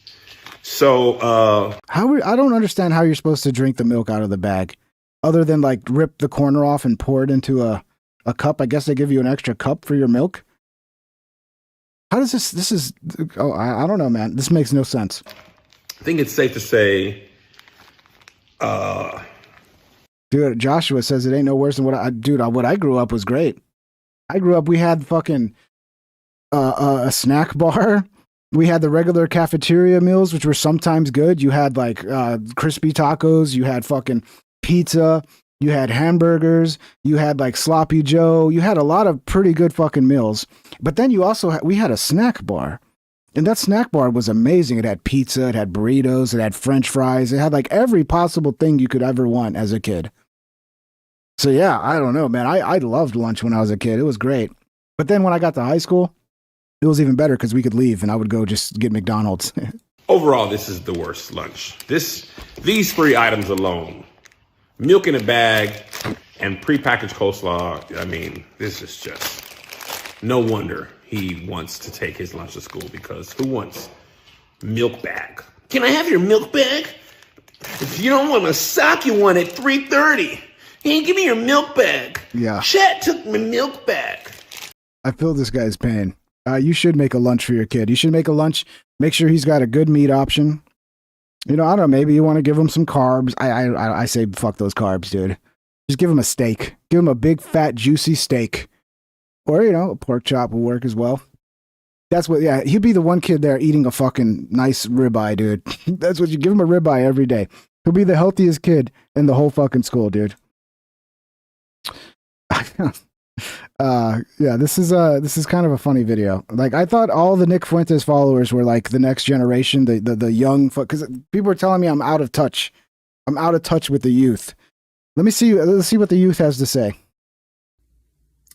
So I don't understand how you're supposed to drink the milk out of the bag, other than like rip the corner off and pour it into a cup. I guess they give you an extra cup for your milk. How does this is? Oh, I don't know, man. This makes no sense. I think it's safe to say, Dude, Joshua says it ain't no worse than what I grew up was great. I grew up, we had fucking a snack bar. We had the regular cafeteria meals, which were sometimes good. You had like crispy tacos. You had fucking pizza. You had hamburgers. You had like sloppy Joe. You had a lot of pretty good fucking meals. But then you also we had a snack bar. And that snack bar was amazing. It had pizza. It had burritos. It had French fries. It had like every possible thing you could ever want as a kid. So yeah, I don't know, man. I loved lunch when I was a kid. It was great. But then when I got to high school, it was even better because we could leave and I would go just get McDonald's. overall, this is the worst lunch. These three items alone, milk in a bag and prepackaged coleslaw, I mean, this is just, no wonder he wants to take his lunch to school, because who wants milk bag? Can I have your milk bag? If you don't want to sock you one at 3:30. Hey, give me your milk bag. Yeah. Chet took my milk bag. I feel this guy's pain. You should make a lunch for your kid. You should make a lunch. Make sure he's got a good meat option. You know, I don't know. Maybe you want to give him some carbs. I say fuck those carbs, dude. Just give him a steak. Give him a big, fat, juicy steak. Or, you know, a pork chop will work as well. That's what, yeah, he'll be the one kid there eating a fucking nice ribeye, dude. That's what you give him, a ribeye every day. He'll be the healthiest kid in the whole fucking school, dude. Yeah, this is kind of a funny video. Like, I thought all the Nick Fuentes followers were like the next generation, the young, because people are telling me I'm out of touch. I'm out of touch with the youth. Let's see what the youth has to say.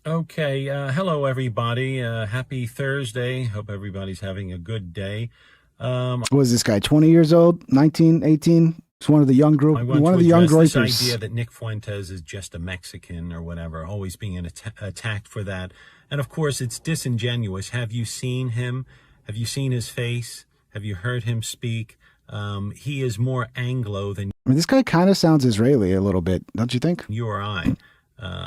Okay, hello everybody. Happy Thursday. Hope everybody's having a good day. What is this guy, 20 years old, 19, 18? It's one of the young group, one of the young this groypers. idea that Nick Fuentes is just a Mexican or whatever, always being attacked for that. And of course, it's disingenuous. Have you seen him? Have you seen his face? Have you heard him speak? He is more Anglo than I mean, this guy kind of sounds Israeli a little bit, don't you think? you or I.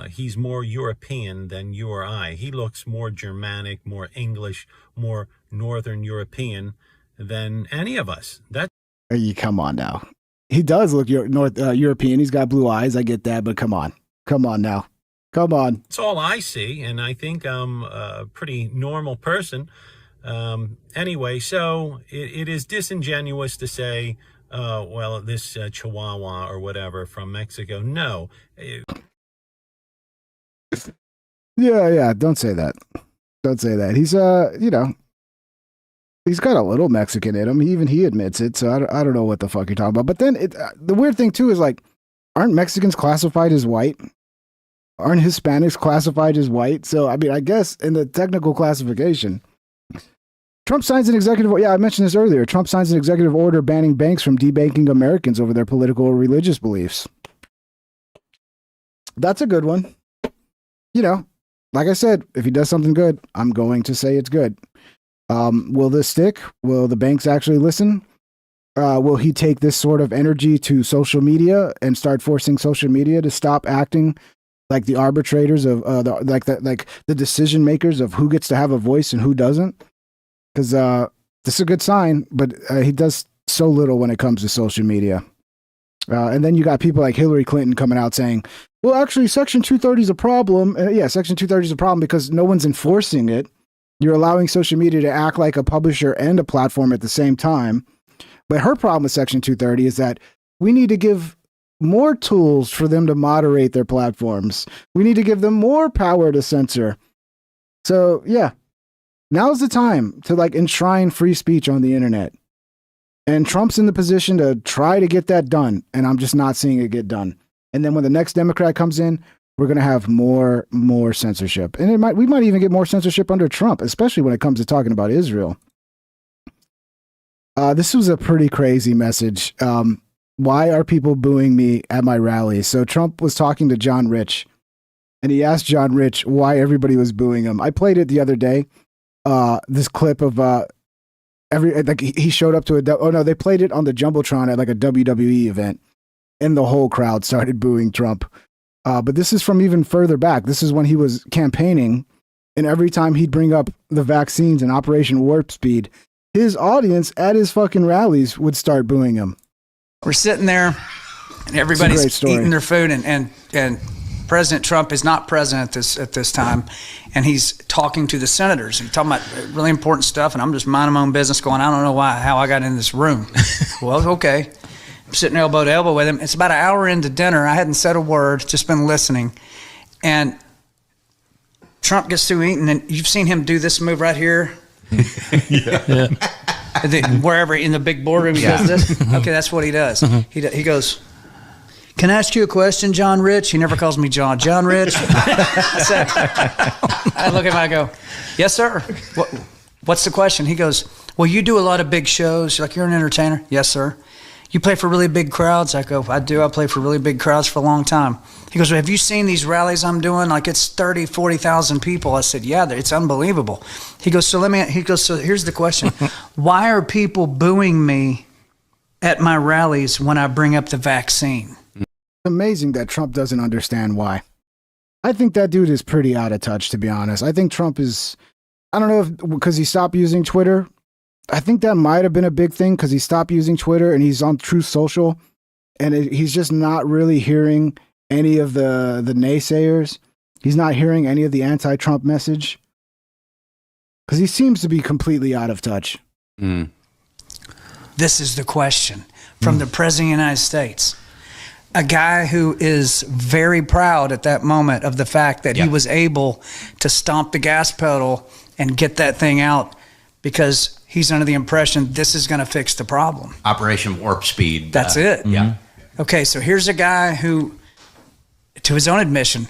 He's more European than you or I. He looks more Germanic, more English, more Northern European than any of us. You come on now. He does look European. He's got blue eyes. I get that, but come on now. Come on. That's all I see, and I think I'm a pretty normal person. Anyway, so it is disingenuous to say, well, this Chihuahua or whatever from Mexico. No. Yeah. Don't say that. Don't say that. He's you know, he's got a little Mexican in him. Even he admits it. So I don't know what the fuck you're talking about. But then the weird thing too is, like, aren't Mexicans classified as white? Aren't Hispanics classified as white? So I mean, I guess in the technical classification, Trump signs an executive. Yeah, I mentioned this earlier. Trump signs an executive order banning banks from debanking Americans over their political or religious beliefs. That's a good one. You know, like I said, if he does something good, I'm going to say it's good. Will this stick? Will the banks actually listen? Will he take this sort of energy to social media and start forcing social media to stop acting like the arbitrators of the decision makers of who gets to have a voice and who doesn't? Because this is a good sign, but he does so little when it comes to social media. And then you got people like Hillary Clinton coming out saying, well, actually, Section 230 is a problem. Yeah, Section 230 is a problem because no one's enforcing it. You're allowing social media to act like a publisher and a platform at the same time. But her problem with Section 230 is that we need to give more tools for them to moderate their platforms. We need to give them more power to censor. So, yeah, now's the time to like enshrine free speech on the internet. And Trump's in the position to try to get that done. And I'm just not seeing it get done. And then when the next Democrat comes in, we're going to have more censorship. And we might even get more censorship under Trump, especially when it comes to talking about Israel. This was a pretty crazy message. Why are people booing me at my rallies? So Trump was talking to John Rich, and he asked John Rich why everybody was booing him. I played it the other day. This clip of he showed up to they played it on the Jumbotron at like a WWE event, and the whole crowd started booing Trump. But this is from even further back. This is when he was campaigning, and every time he'd bring up the vaccines and Operation Warp Speed, his audience at his fucking rallies would start booing him. We're sitting there, and everybody's eating their food, and President Trump is not president at this time, and he's talking to the senators. He's talking about really important stuff, and I'm just minding my own business going, I don't know how I got in this room. Well, okay. I'm sitting elbow to elbow with him. It's about an hour into dinner. I hadn't said a word, just been listening. And Trump gets through eating, and you've seen him do this move right here. Yeah. Wherever in the big boardroom he does this. Okay, that's what he does. He goes, can I ask you a question, John Rich? He never calls me John. John Rich? I look at him, I go, yes, sir. What's the question? He goes, well, you do a lot of big shows. You're an entertainer. Yes, sir. You play for really big crowds? I go, I do. I play for really big crowds for a long time. He goes, well, have you seen these rallies I'm doing? Like it's 30, 40,000 people. I said, yeah, it's unbelievable. He goes, so here's the question. Why are people booing me at my rallies when I bring up the vaccine? It's amazing that Trump doesn't understand why. I think that dude is pretty out of touch, to be honest. I think Trump is, I don't know if because he stopped using Twitter. I think that might have been a big thing because he stopped using Twitter and he's on Truth Social, and he's just not really hearing any of the naysayers. He's not hearing any of the anti-Trump message because he seems to be completely out of touch. This is the question from the President of the United States. A guy who is very proud at that moment of the fact that he was able to stomp the gas pedal and get that thing out because he's under the impression this is going to fix the problem. Operation Warp Speed. That's it. Yeah. Okay, so here's a guy who, to his own admission,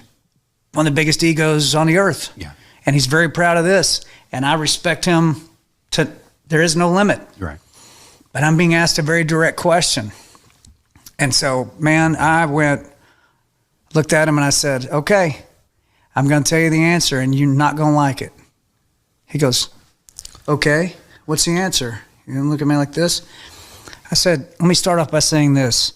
one of the biggest egos on the earth. Yeah. And he's very proud of this. And I respect him there is no limit. Right. But I'm being asked a very direct question. And so, man, I looked at him and I said, okay, I'm going to tell you the answer and you're not going to like it. He goes, okay, what's the answer? You're going to look at me like this? I said, let me start off by saying this.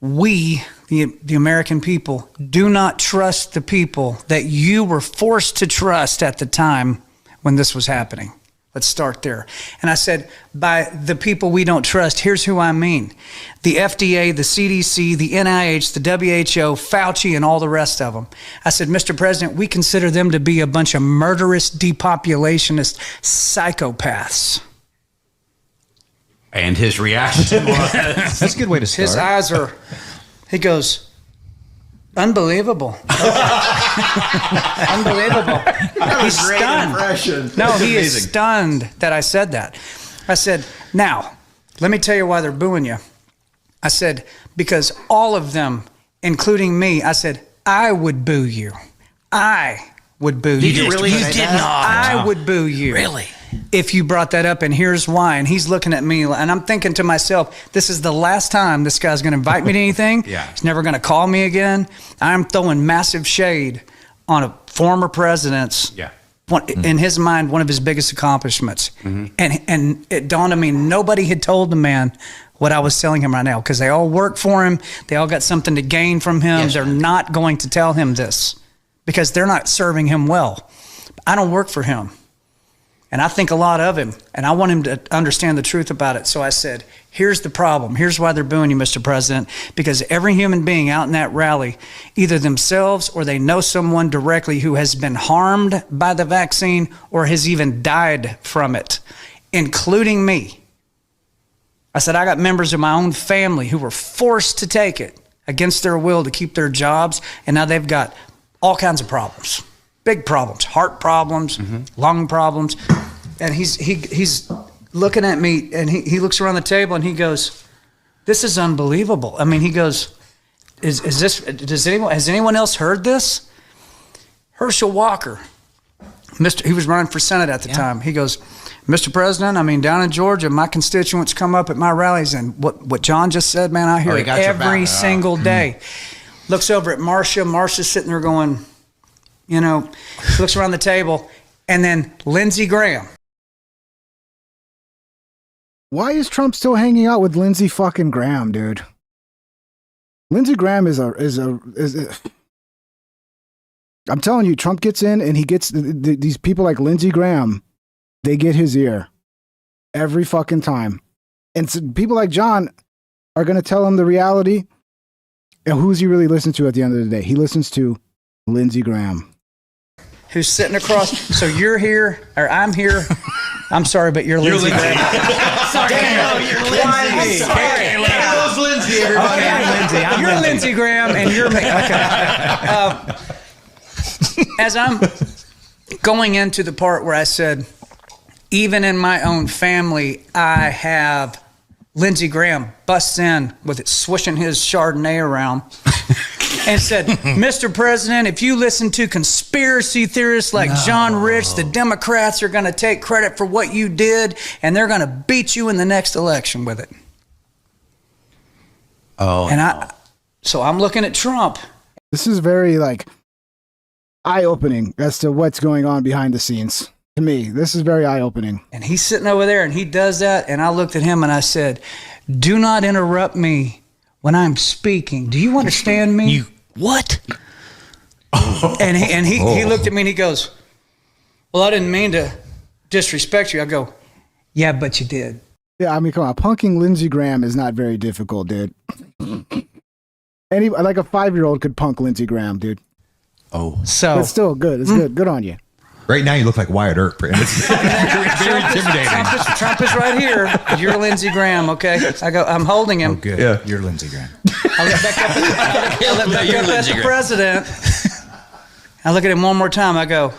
We, the American people, do not trust the people that you were forced to trust at the time when this was happening. Let's start there. And I said, by the people we don't trust, here's who I mean. The FDA, the CDC, the NIH, the WHO, Fauci, and all the rest of them. I said, Mr. President, we consider them to be a bunch of murderous, depopulationist psychopaths. And his reaction was... That's a good way to start. His eyes are... He goes, unbelievable. Unbelievable. He's stunned. Impression. No, he is stunned that I said that. I said, now, let me tell you why they're booing you. I said, because all of them, including me, I said, I would boo you. I would boo you. Did you really? You did not. I would boo you. Really? If you brought that up, and here's why. And he's looking at me, and I'm thinking to myself, this is the last time this guy's going to invite me to anything. Yeah. He's never going to call me again. I'm throwing massive shade on a former president's, in his mind, one of his biggest accomplishments. And it dawned on me, nobody had told the man what I was telling him right now, because they all work for him. They all got something to gain from him. Yes. They're not going to tell him this because they're not serving him well. I don't work for him. And I think a lot of him, and I want him to understand the truth about it. So I said, here's the problem. Here's why they're booing you, Mr. President. Because every human being out in that rally, either themselves or they know someone directly who has been harmed by the vaccine or has even died from it, including me. I said, I got members of my own family who were forced to take it against their will to keep their jobs, and now they've got all kinds of problems. Big problems, heart problems, lung problems. And he's looking at me, and he looks around the table and he goes, this is unbelievable. I mean, he goes, has anyone else heard this? Herschel Walker, he was running for Senate at the time. He goes, Mr. President, I mean, down in Georgia, my constituents come up at my rallies, and what John just said, man, I hear it every single day. Looks over at Marcia. Marcia's sitting there going, you know, looks around the table, and then Lindsey Graham. Why is Trump still hanging out with Lindsey fucking Graham, dude? Lindsey Graham is a I'm telling you, Trump gets in and he gets these people like Lindsey Graham, they get his ear every fucking time. And so people like John are going to tell him the reality. And who's he really listen to at the end of the day? He listens to Lindsey Graham. Who's sitting across. So you're here, or I'm here. I'm sorry, but you're Lindsey Graham. Sorry, you're Lindsey. Carol's Lindsey, everybody. Okay. I'm Lindsey. You're Lindsey Graham, and you're me. Okay. As I'm going into the part where I said, even in my own family, I have Lindsey Graham busts in with it swishing his Chardonnay around and said, Mr. President, if you listen to conspiracy theorists like John Rich, the Democrats are going to take credit for what you did, and they're going to beat you in the next election with it. So I'm looking at Trump. This is very eye-opening as to what's going on behind the scenes. To me, this is very eye-opening. And he's sitting over there and he does that, and I looked at him and I said, do not interrupt me when I'm speaking. Do you understand me? What? And he looked at me and he goes, well, I didn't mean to disrespect you. I go, yeah, but you did. Yeah, I mean, come on. Punking Lindsey Graham is not very difficult, dude. Like a 5-year-old could punk Lindsey Graham, dude. So it's still good. It's good. Good on you. Right now, you look like Wyatt Earp. It's very intimidating. Trump is right here. You're Lindsey Graham, okay? I'm holding him. Oh, good. Yeah. You're Lindsey Graham. I look back up at the president. I look at him one more time. I go,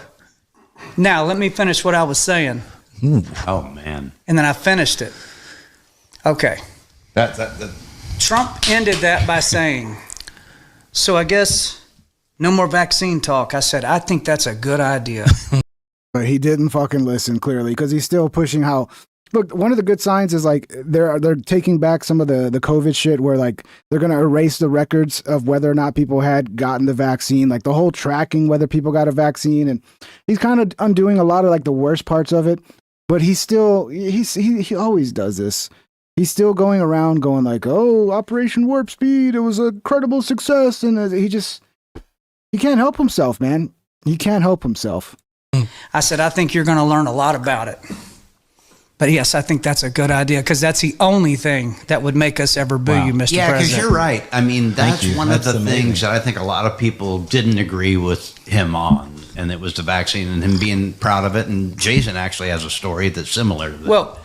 now let me finish what I was saying. Oh, man. And then I finished it. Okay. That. Trump ended that by saying, so I guess no more vaccine talk. I said, I think that's a good idea. But he didn't fucking listen, clearly, because he's still pushing how... Look, one of the good signs is they're taking back some of the COVID shit where they're going to erase the records of whether or not people had gotten the vaccine, the whole tracking whether people got a vaccine. And he's kind of undoing a lot of the worst parts of it. But he always does this. He's still going around going oh, Operation Warp Speed, it was a credible success. And he can't help himself, man. He can't help himself. I said, I think you're going to learn a lot about it. But yes, I think that's a good idea because that's the only thing that would make us ever boo you, Mr. President. Yeah, because you're right. I mean, that's one of the things that I think a lot of people didn't agree with him on, and it was the vaccine and him being proud of it. And Jason actually has a story that's similar to that. Well,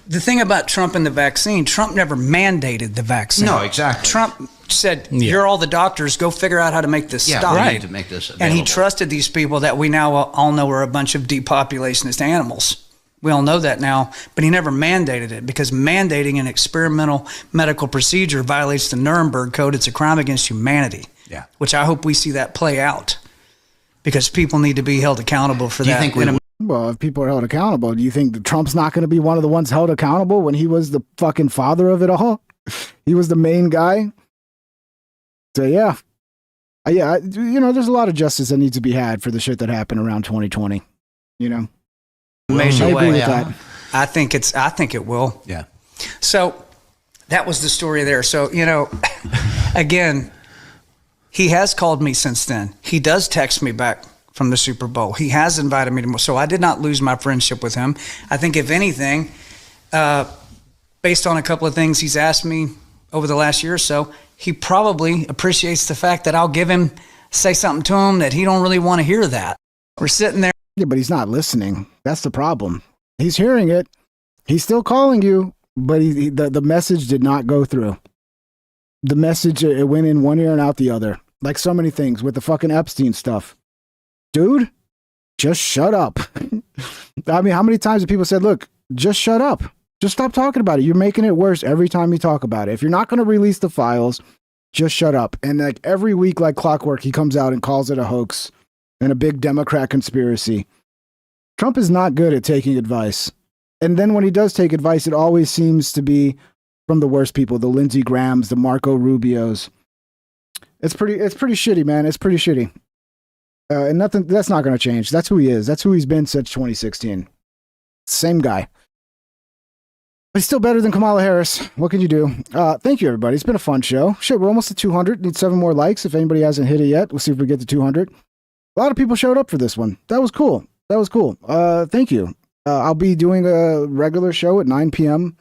the thing about Trump and the vaccine, Trump never mandated the vaccine. No, exactly. Trump said, you're all the doctors, go figure out how to make this stop. We need to make this available. And he trusted these people that we now all know are a bunch of depopulationist animals. We all know that now, but he never mandated it because mandating an experimental medical procedure violates the Nuremberg Code. It's a crime against humanity, which I hope we see that play out because people need to be held accountable for that. Well, if people are held accountable, do you think that Trump's not going to be one of the ones held accountable when he was the fucking father of it all? He was the main guy. So, yeah, there's a lot of justice that needs to be had for the shit that happened around 2020, Major I way. agree with that. I think it will. Yeah. So that was the story there. So, again, he has called me since then. He does text me back from the Super Bowl. He has invited me to more, so I did not lose my friendship with him. I think if anything, based on a couple of things he's asked me over the last year or so, he probably appreciates the fact that I'll say something to him that he don't really want to hear that. We're sitting there. Yeah, but he's not listening. That's the problem. He's hearing it. He's still calling you, but the message did not go through. The message, it went in one ear and out the other. Like so many things with the fucking Epstein stuff. Dude, just shut up. I mean, how many times have people said, look, just shut up. Just stop talking about it. You're making it worse every time you talk about it. If you're not going to release the files, just shut up. And like every week, like clockwork, he comes out and calls it a hoax and a big Democrat conspiracy. Trump is not good at taking advice. And then when he does take advice, it always seems to be from the worst people, the Lindsey Grahams, the Marco Rubios. It's pretty shitty, man. It's pretty shitty. And that's not going to change. That's who he is. That's who he's been since 2016. Same guy. But he's still better than Kamala Harris. What can you do? Thank you, everybody. It's been a fun show. Shit, we're almost at 200. Need 7 more likes. If anybody hasn't hit it yet, we'll see if we get to 200. A lot of people showed up for this one. That was cool. Thank you. I'll be doing a regular show at 9 p.m.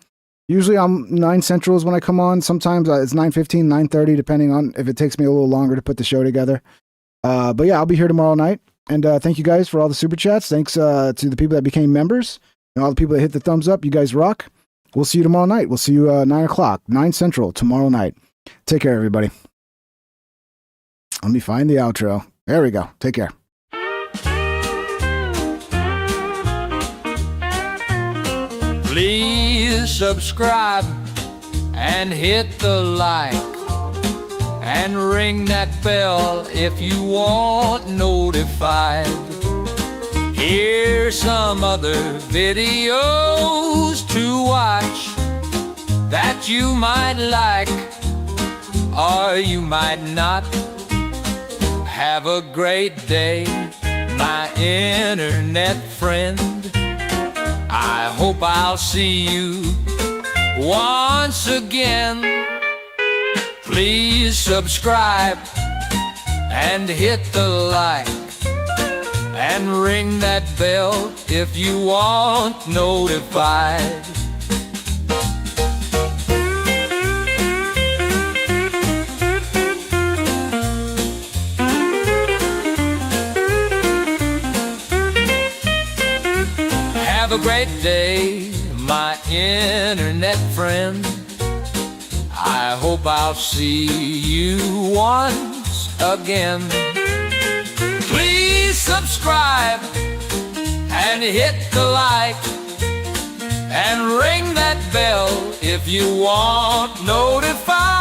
Usually I'm 9 Central is when I come on. Sometimes it's 9:15, 9:30, depending on if it takes me a little longer to put the show together. But yeah, I'll be here tomorrow night. And thank you guys for all the super chats. Thanks to the people that became members and all the people that hit the thumbs up. You guys rock. We'll see you tomorrow night. We'll see you 9 o'clock, 9 Central tomorrow night. Take care, everybody. Let me find the outro. There we go. Take care. Please subscribe and hit the like and ring that bell if you want notified. Here's some other videos to watch that you might like or you might not. Have a great day, my internet friend. I hope I'll see you once again. Please subscribe and hit the like and ring that bell if you want notified. Have a great day, my internet friend. I hope I'll see you once again. Please subscribe and hit the like and ring that bell if you want notified.